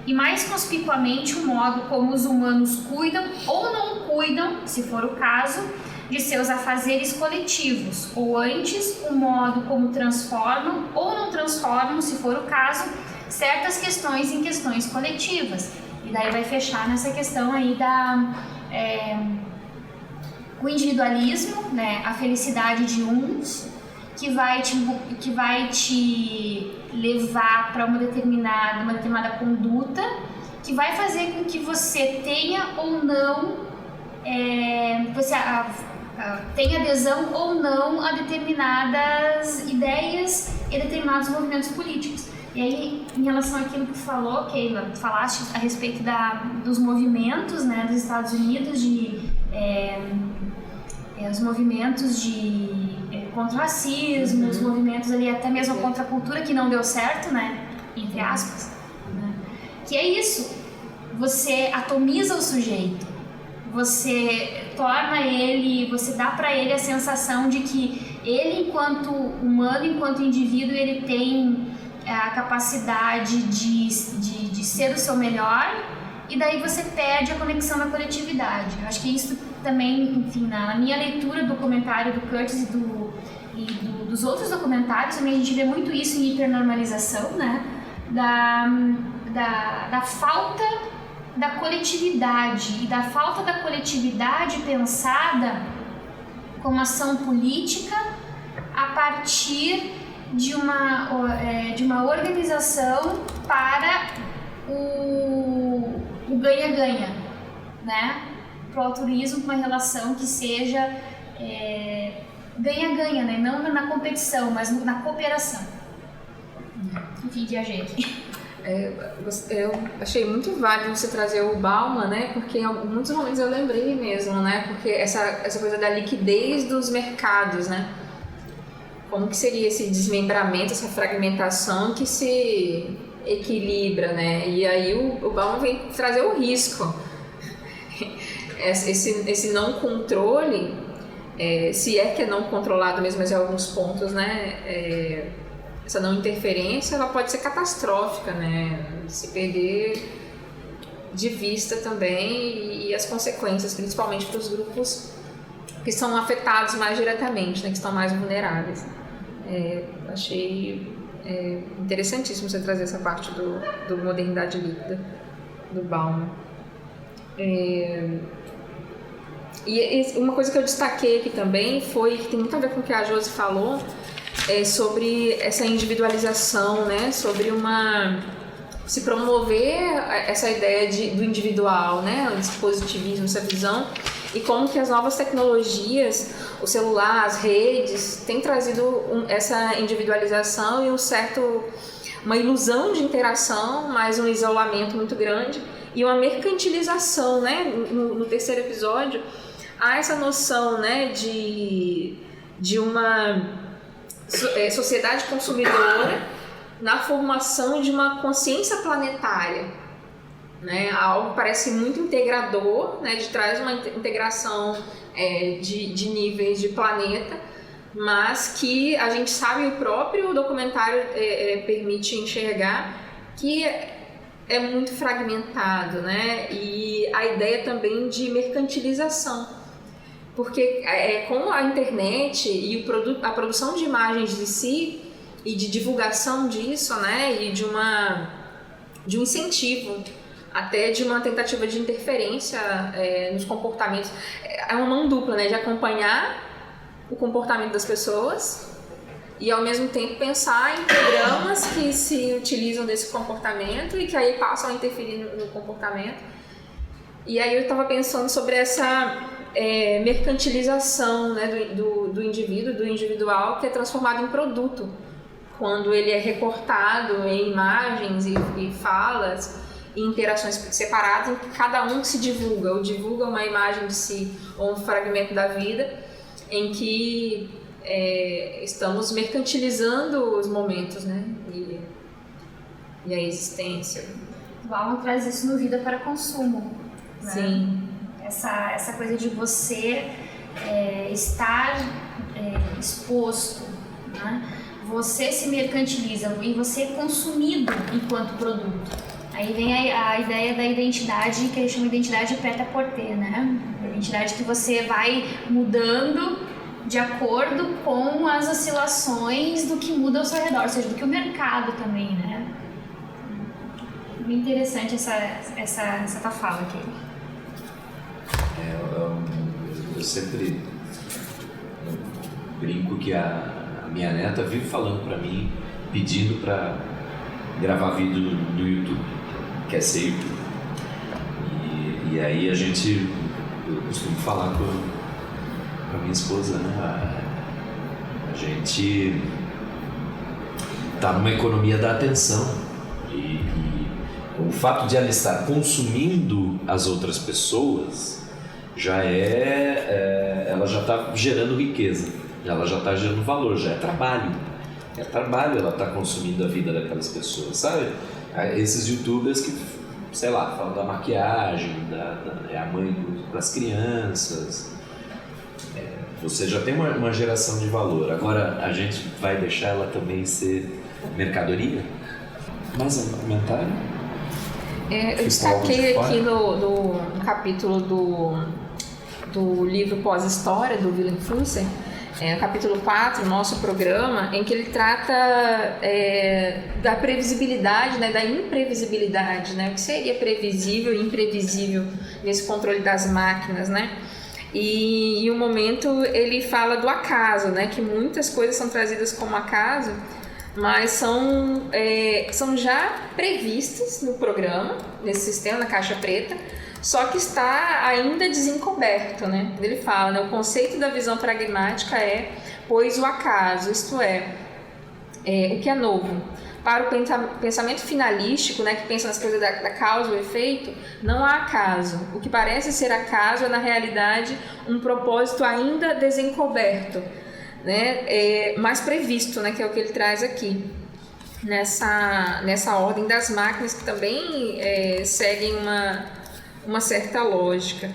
E mais conspicuamente o modo como os humanos cuidam ou não cuidam, se for o caso, de seus afazeres coletivos, ou antes, o modo como transformam ou não transformam, se for o caso, certas questões em questões coletivas. E daí vai fechar nessa questão aí o individualismo, né, a felicidade de uns, que vai te levar para uma determinada conduta, que vai fazer com que você tenha ou não, tenha adesão ou não a determinadas ideias e determinados movimentos políticos. E aí, em relação àquilo que falou, Keila, falaste a respeito dos movimentos, né, dos Estados Unidos, os movimentos contra o racismo, os movimentos ali até mesmo contra a cultura que não deu certo, né, entre aspas, né, que é isso, você atomiza o sujeito, você torna ele, você dá para ele a sensação de que ele, enquanto humano, enquanto indivíduo, ele tem a capacidade de ser o seu melhor, e daí você perde a conexão na coletividade. Eu acho que isso também, enfim, na minha leitura do comentário do Curtis e dos outros documentários, também a gente vê muito isso em hipernormalização, né? Da falta da coletividade e da falta da coletividade pensada como ação política a partir de uma organização para o ganha-ganha, né? Para o altruísmo, uma relação que seja ganha-ganha, né? Não na competição, mas na cooperação. Enfim, viajei aqui. Eu achei muito válido você trazer o Bauman, né? Porque em muitos momentos eu lembrei mesmo, né? Porque essa coisa da liquidez dos mercados, né? Como que seria esse desmembramento, essa fragmentação que se equilibra, né? E aí o Bauman vem trazer o risco. Esse não controle, se é que é não controlado mesmo, mas em alguns pontos, né? Essa não interferência, ela pode ser catastrófica, né? Se perder de vista também e as consequências, principalmente para os grupos que são afetados mais diretamente, né? Que estão mais vulneráveis. Achei interessantíssimo você trazer essa parte do modernidade líquida, do Bauman. E uma coisa que eu destaquei aqui também foi, que tem muito a ver com o que a Josi falou, sobre essa individualização, né? Sobre se promover essa ideia do individual, né? O dispositivismo, essa visão, e como que as novas tecnologias, o celular, as redes, têm trazido essa individualização e uma ilusão de interação, mas um isolamento muito grande e uma mercantilização, né? No terceiro episódio, há essa noção, né? de uma sociedade consumidora na formação de uma consciência planetária, né? Algo que parece muito integrador, né? Traz uma integração de níveis de planeta, mas que a gente sabe, o próprio documentário permite enxergar que é muito fragmentado, né? E a ideia também de mercantilização. Porque com a internet e a produção de imagens de si e de divulgação disso, né, e de um incentivo, até de uma tentativa de interferência nos comportamentos, é uma mão dupla, né, de acompanhar o comportamento das pessoas e ao mesmo tempo pensar em programas que se utilizam desse comportamento e que aí passam a interferir no comportamento. E aí eu estava pensando sobre essa mercantilização, né, do indivíduo, do individual, que é transformado em produto, quando ele é recortado em imagens e falas e interações separadas, em que cada um se divulga, ou divulga uma imagem de si ou um fragmento da vida, em que estamos mercantilizando os momentos, né, e a existência. O Bauman traz isso no Vida para Consumo, né? Sim. Essa coisa de você estar exposto, né? Você se mercantiliza e você é consumido enquanto produto. Aí vem a ideia da identidade, que a gente chama de identidade prêt-à-porter, né? A identidade que você vai mudando de acordo com as oscilações do que muda ao seu redor, ou seja, do que o mercado também, né? Bem interessante essa tua fala aqui. Eu sempre brinco que a minha neta vive falando para mim, pedindo para gravar vídeo no YouTube, quer ser YouTube. E aí eu costumo falar com a minha esposa, né? A gente tá numa economia da atenção e o fato de ela estar consumindo as outras pessoas ela já está gerando riqueza, ela já está gerando valor, já é trabalho, ela está consumindo a vida daquelas pessoas, sabe? Esses youtubers que, sei lá, falam da maquiagem, a mãe das crianças, você já tem uma geração de valor. Agora a gente vai deixar ela também ser mercadoria? Mais um comentário? Eu destaquei aqui no capítulo do livro Pós-História, do Willem Flusser, no capítulo 4, nosso programa, em que ele trata da previsibilidade, né, da imprevisibilidade, né, o que seria previsível e imprevisível nesse controle das máquinas, né? E em um momento ele fala do acaso, né, que muitas coisas são trazidas como acaso, mas são já previstas no programa, nesse sistema, na caixa preta, só que está ainda desencoberto, né? Ele fala, né, o conceito da visão pragmática pois o acaso, isto o que é novo, para o pensamento finalístico, né, que pensa nas coisas da causa e o efeito, não há acaso. O que parece ser acaso é, na realidade, um propósito ainda desencoberto, né, mas previsto, né, que é o que ele traz aqui, nessa ordem das máquinas, que também seguem uma certa lógica.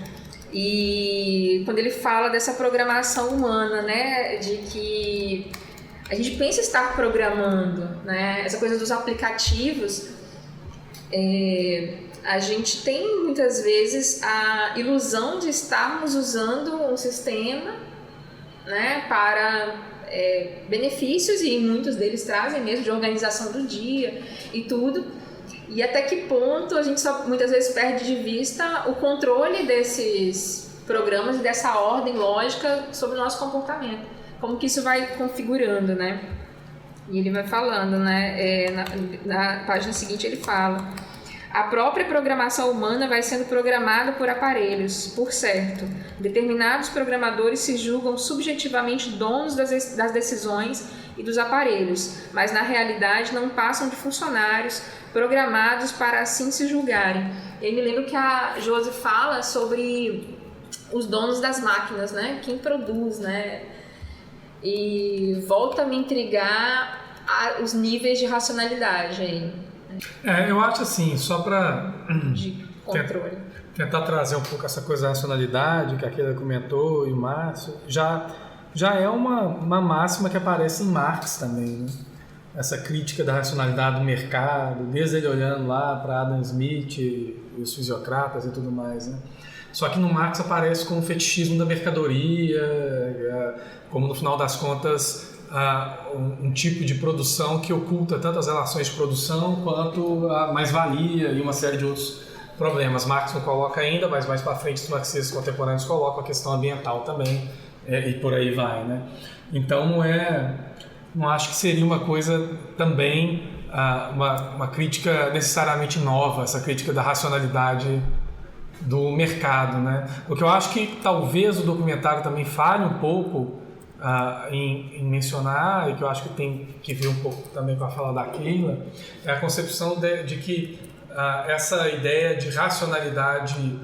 E quando ele fala dessa programação humana, né, de que a gente pensa estar programando, né, essa coisa dos aplicativos, a gente tem muitas vezes a ilusão de estarmos usando um sistema, né, para benefícios, e muitos deles trazem mesmo de organização do dia e tudo, e até que ponto a gente só muitas vezes perde de vista o controle desses programas e dessa ordem lógica sobre o nosso comportamento, como que isso vai configurando, né? E ele vai falando, né, na página seguinte ele fala: a própria programação humana vai sendo programada por aparelhos, por certo. Determinados programadores se julgam subjetivamente donos das decisões e dos aparelhos, mas na realidade não passam de funcionários programados para assim se julgarem. Eu me lembro que a Josi fala sobre os donos das máquinas, né? Quem produz, né? E volta a me intrigar os níveis de racionalidade aí. Eu acho assim, só para De controle. tentar trazer um pouco essa coisa da racionalidade que a Keila comentou e o Márcio, já é uma máxima que aparece em Marx também, né? Essa crítica da racionalidade do mercado, desde ele olhando lá para Adam Smith e os fisiocratas e tudo mais, né? Só que no Marx aparece como o fetichismo da mercadoria, como no final das contas um tipo de produção que oculta tanto as relações de produção quanto a mais-valia e uma série de outros problemas. Marx não coloca ainda, mas mais para frente os marxistas contemporâneos colocam a questão ambiental também, e por aí vai, né? Então não acho que seria uma coisa também, uma crítica necessariamente nova, essa crítica da racionalidade do mercado, né? O que eu acho que talvez o documentário também fale um pouco em mencionar, e que eu acho que tem que ver um pouco também com a fala da Keila, é a concepção de que essa ideia de racionalidade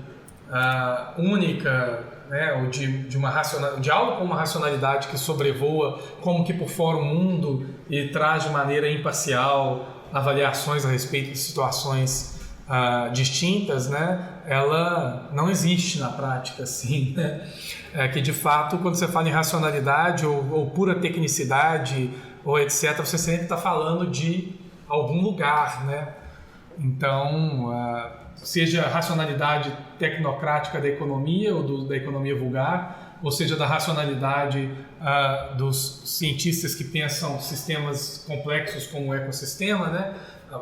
única, né, ou de algo com uma racionalidade que sobrevoa como que por fora o mundo e traz de maneira imparcial avaliações a respeito de situações distintas, né, ela não existe na prática, assim, né? Que de fato, quando você fala em racionalidade ou pura tecnicidade ou etc, você sempre está falando de algum lugar, né? Então, seja a racionalidade tecnocrática da economia ou da economia vulgar, ou seja, da racionalidade dos cientistas que pensam sistemas complexos como o ecossistema, né?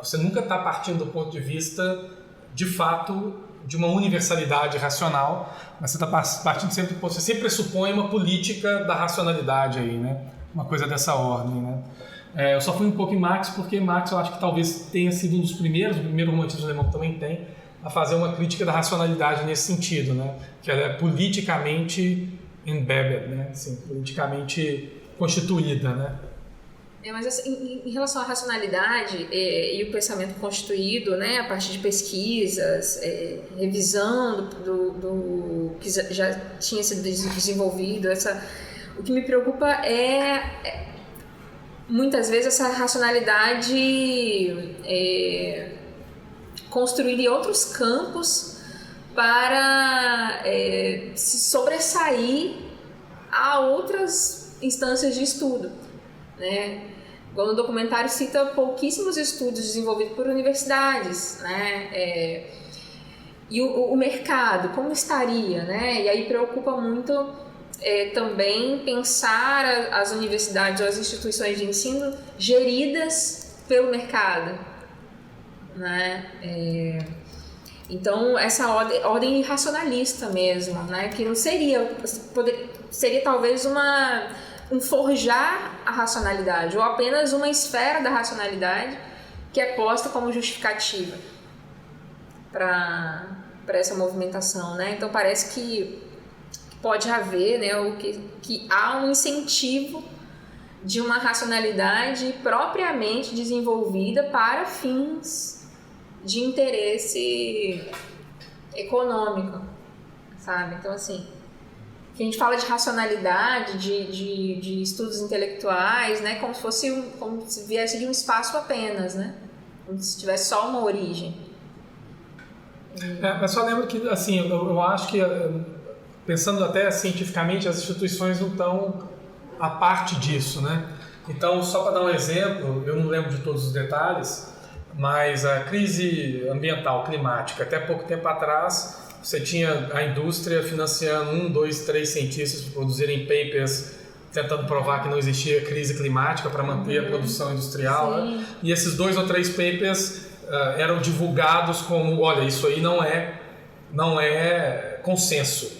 Você nunca está partindo do ponto de vista, de fato, de uma universalidade racional, mas você está partindo sempre do ponto, você sempre pressupõe uma política da racionalidade aí, né? Uma coisa dessa ordem, né? Eu só fui um pouco em Marx, porque Marx eu acho que talvez tenha sido um dos primeiros, o primeiro romantismo alemão também tem, a fazer uma crítica da racionalidade nesse sentido, né? Que ela é politicamente embedded, né? Assim, politicamente constituída, né? Mas assim, em relação à racionalidade e o pensamento constituído, né, a partir de pesquisas, revisão do que já tinha sido desenvolvido, o que me preocupa é muitas vezes essa racionalidade construída em outros campos para se sobressair a outras instâncias de estudo, né? Igual no documentário cita pouquíssimos estudos desenvolvidos por universidades, né? E o mercado, como estaria, né? E aí preocupa muito também pensar as universidades ou as instituições de ensino geridas pelo mercado, né? Então, essa ordem racionalista mesmo, né? Que não seria talvez um forjar a racionalidade, ou apenas uma esfera da racionalidade que é posta como justificativa para essa movimentação, né? Então parece que pode haver, né, que há um incentivo de uma racionalidade propriamente desenvolvida para fins de interesse econômico, sabe? Então, assim, que a gente fala de racionalidade, de estudos intelectuais, né? Como se viesse de um espaço apenas, né? Como se tivesse só uma origem. Mas só lembro que, assim, eu acho que, pensando até cientificamente, as instituições não estão a parte disso, né? Então, só para dar um exemplo, eu não lembro de todos os detalhes, mas a crise ambiental, climática, até pouco tempo atrás, você tinha a indústria financiando 1, 2, 3 cientistas para produzirem papers tentando provar que não existia crise climática para manter a produção industrial, né? E esses 2 ou 3 papers eram divulgados como, olha, isso aí não é consenso.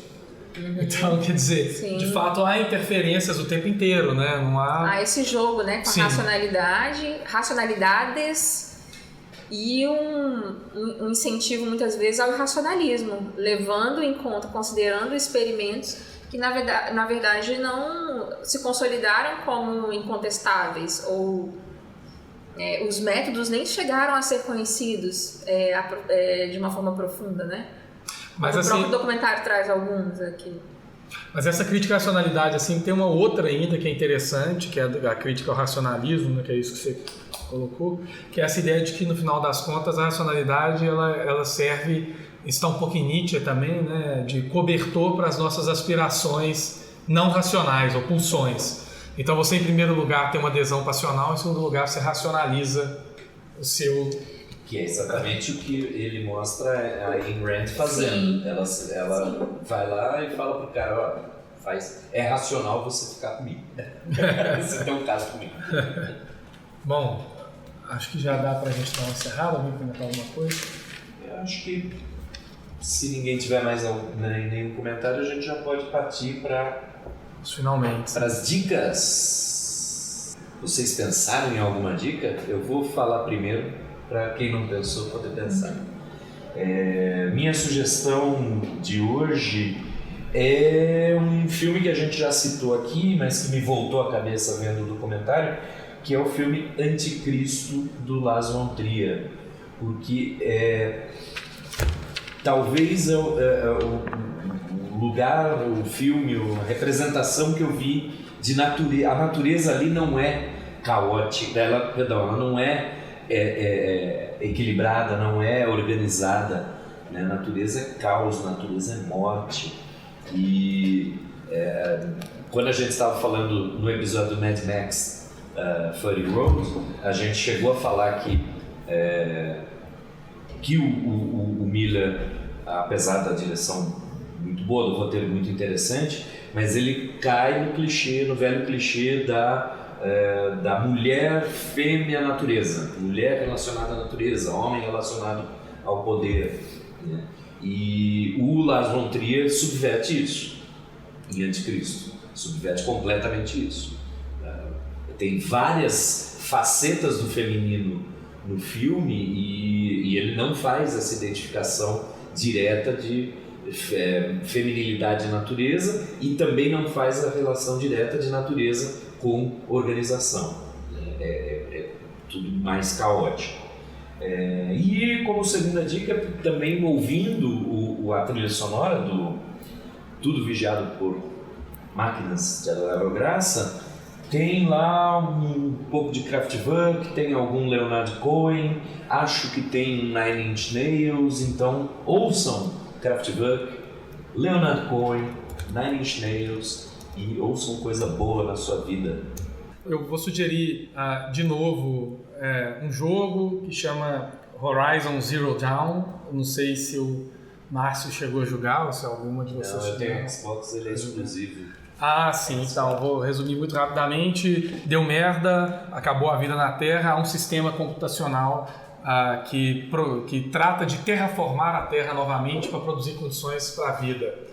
Então, quer dizer, de fato há interferências o tempo inteiro, né? Não há esse jogo, né, com a racionalidades e um incentivo muitas vezes ao irracionalismo, levando em conta, considerando experimentos que na verdade não se consolidaram como incontestáveis, ou os métodos nem chegaram a ser conhecidos de uma forma profunda, né? Mas, o assim, próprio documentário traz alguns aqui. Mas essa crítica à racionalidade, assim, tem uma outra ainda que é interessante, que é a crítica ao racionalismo, né, que é isso que você colocou, que é essa ideia de que, no final das contas, a racionalidade ela serve, está um pouco em Nietzsche também, né, de cobertor para as nossas aspirações não racionais ou pulsões. Então você, em primeiro lugar, tem uma adesão passional, em segundo lugar, você racionaliza o seu... Que é exatamente o que ele mostra a Ayn Rand fazendo. Ela vai lá e fala pro cara, ó, é racional você ficar comigo. Você tem um caso comigo. Bom, acho que já dá pra gente dar uma encerrada. Alguém comentar alguma coisa? Eu acho que se ninguém tiver mais nenhum comentário, a gente já pode partir para as dicas. Vocês pensaram em alguma dica? Eu vou falar primeiro, para quem não pensou poder pensar. Minha sugestão de hoje é um filme que a gente já citou aqui, mas que me voltou à cabeça vendo o documentário, que é o filme Anticristo, do Lars von Trier, porque talvez o lugar, o filme, a representação que eu vi de natureza, a natureza ali não é caótica, ela não é equilibrada, não é organizada, né? A natureza é caos, a natureza é morte. E quando a gente estava falando no episódio do Mad Max Fury Road, a gente chegou a falar que o Miller, apesar da direção muito boa, do roteiro muito interessante, mas ele cai no velho clichê da mulher fêmea natureza, mulher relacionada à natureza, homem relacionado ao poder, né? E o Lars von Trier subverte isso em Anticristo, subverte completamente isso. Tem várias facetas do feminino no filme e ele não faz essa identificação direta de feminilidade e natureza, e também não faz a relação direta de natureza com organização. É tudo mais caótico. E como segunda dica, também ouvindo a trilha sonora do Tudo Vigiado por Máquinas de Aerograça, tem lá um pouco de Kraftwerk, tem algum Leonard Cohen, acho que tem Nine Inch Nails, então ouçam Kraftwerk, Leonard Cohen, Nine Inch Nails, e ouçam coisa boa na sua vida. Eu vou sugerir de novo um jogo que chama Horizon Zero Dawn. Eu não sei se o Márcio chegou a jogar ou se alguma de vocês chegou. Não, eu tenho Xbox, ele é exclusivo. Sim, então vou resumir muito rapidamente. Deu merda, acabou a vida na Terra, há um sistema computacional que trata de terraformar a Terra novamente para produzir condições para a vida.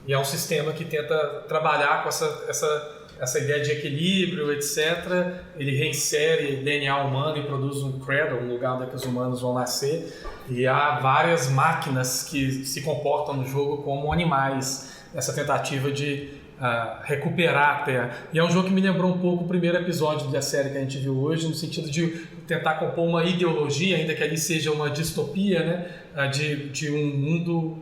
E é um sistema que tenta trabalhar com essa ideia de equilíbrio, etc. Ele reinsere DNA humano e produz um cradle, um lugar onde os humanos vão nascer. E há várias máquinas que se comportam no jogo como animais, nessa tentativa de recuperar a Terra. E é um jogo que me lembrou um pouco o primeiro episódio da série que a gente viu hoje, no sentido de tentar compor uma ideologia, ainda que ali seja uma distopia, né, de um mundo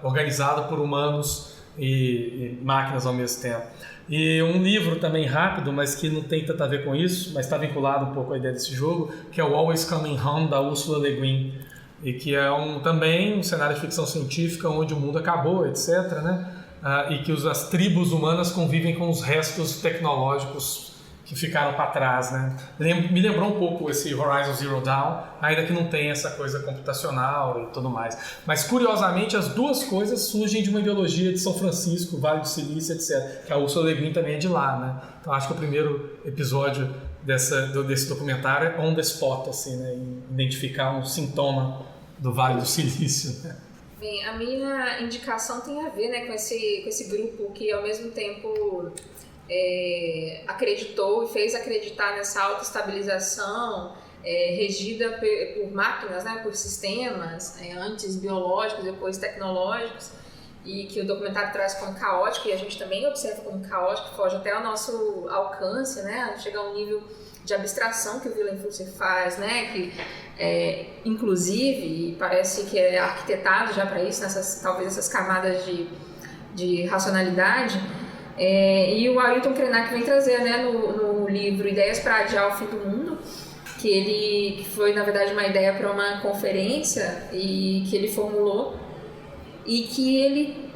organizado por humanos e máquinas ao mesmo tempo. E um livro também rápido, mas que não tem tanto a ver com isso, mas está vinculado um pouco à ideia desse jogo, que é o Always Coming Home, da Ursula Le Guin, e que é também um cenário de ficção científica onde o mundo acabou, etc., né? E que as tribos humanas convivem com os restos tecnológicos que ficaram para trás, né? Me lembrou um pouco esse Horizon Zero Dawn, ainda que não tenha essa coisa computacional e tudo mais. Mas, curiosamente, as duas coisas surgem de uma ideologia de São Francisco, Vale do Silício, etc., que a Ursula Le Guin também é de lá, né? Então, acho que o primeiro episódio desse documentário é on the spot, assim, né? Identificar um sintoma do Vale do Silício, né? Bem, a minha indicação tem a ver, né, com esse grupo que, ao mesmo tempo, acreditou e fez acreditar nessa autoestabilização regida por máquinas, né, por sistemas, antes biológicos, depois tecnológicos, e que o documentário traz como caótico, e a gente também observa como caótico, foge até ao nosso alcance, né, chega a um nível de abstração que o Willem Flusser faz, né, que inclusive parece que é arquitetado já para isso, talvez essas camadas de racionalidade, e o Ailton Krenak vem trazer, né, no livro Ideias para Adiar o Fim do Mundo, que foi na verdade uma ideia para uma conferência e que ele formulou e que ele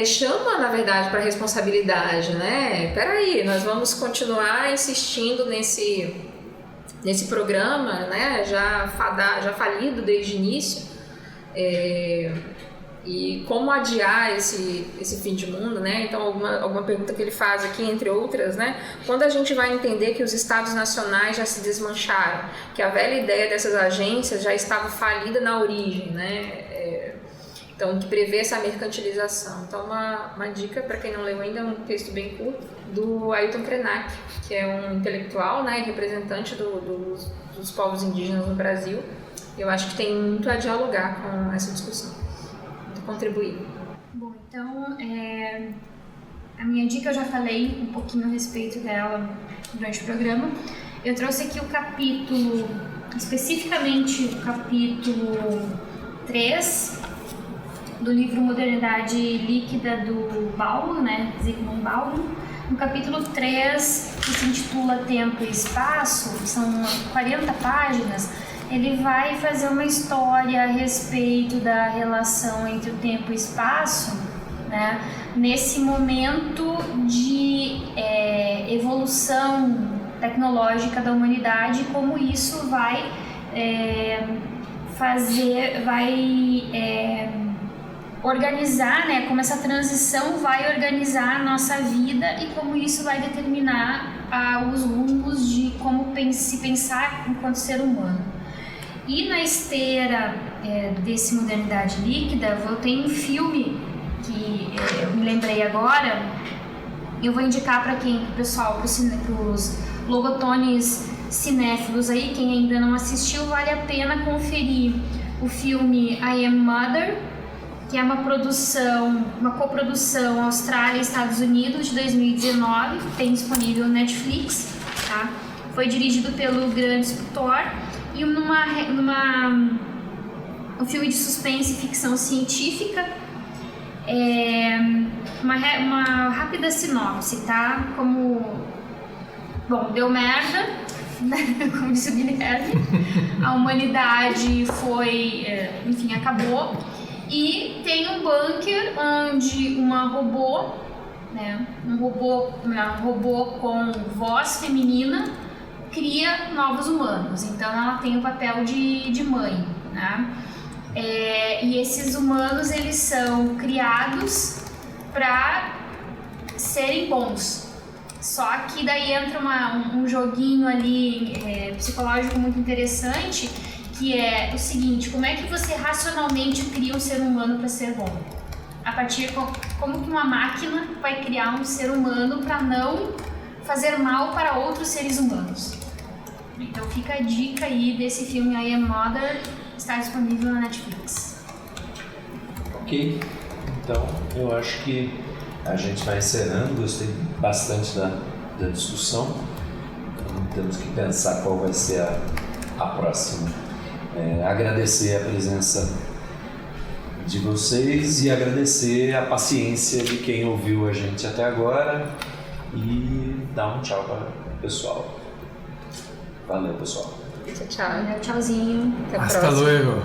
chama, na verdade, para a responsabilidade, né? Peraí, nós vamos continuar insistindo nesse programa, né? Já falido desde o início, e como adiar esse fim de mundo, né? Então, alguma pergunta que ele faz aqui, entre outras, né? Quando a gente vai entender que os estados nacionais já se desmancharam, que a velha ideia dessas agências já estava falida na origem, né? Então, que prevê essa mercantilização. Então, uma dica, para quem não leu ainda, é um texto bem curto, do Ailton Krenak, que é um intelectual, né, representante dos povos indígenas no Brasil. Eu acho que tem muito a dialogar com essa discussão, muito contribuir. Bom, então, a minha dica eu já falei um pouquinho a respeito dela durante o programa. Eu trouxe aqui o capítulo, especificamente o capítulo 3, do livro Modernidade Líquida do Bauman, né, Zygmunt Bauman. No capítulo 3, que se intitula Tempo e Espaço, são 40 páginas, ele vai fazer uma história a respeito da relação entre o tempo e o espaço, né, nesse momento de evolução tecnológica da humanidade, como isso vai organizar, né, como essa transição vai organizar a nossa vida e como isso vai determinar os rumos de como se pensar enquanto ser humano. E na esteira desse Modernidade Líquida, eu tenho um filme que eu me lembrei agora, eu vou indicar para o pessoal, para os logotones cinéfilos aí, quem ainda não assistiu, vale a pena conferir o filme I Am Mother, que é uma coprodução Austrália e Estados Unidos de 2019, tem disponível no Netflix, tá? Foi dirigido pelo Grant Sputtor e um filme de suspense e ficção científica. Uma rápida sinopse, tá? Bom, deu merda, como disse o Guilherme, a humanidade acabou. E tem um bunker onde uma robô com voz feminina cria novos humanos. Então ela tem o papel de mãe, né? E esses humanos, eles são criados para serem bons. Só que daí entra um joguinho ali psicológico muito interessante, que é o seguinte: como é que você racionalmente cria um ser humano para ser bom? A partir como que uma máquina vai criar um ser humano para não fazer mal para outros seres humanos? Então fica a dica aí desse filme I Am Mother, está disponível na Netflix. Ok, então eu acho que a gente vai encerrando. Gostei bastante da discussão. Então, temos que pensar qual vai ser a próxima. Agradecer a presença de vocês e agradecer a paciência de quem ouviu a gente até agora e dar um tchau para o pessoal. Valeu, pessoal. Tchau. Tchauzinho. Até a Hasta próxima. luego.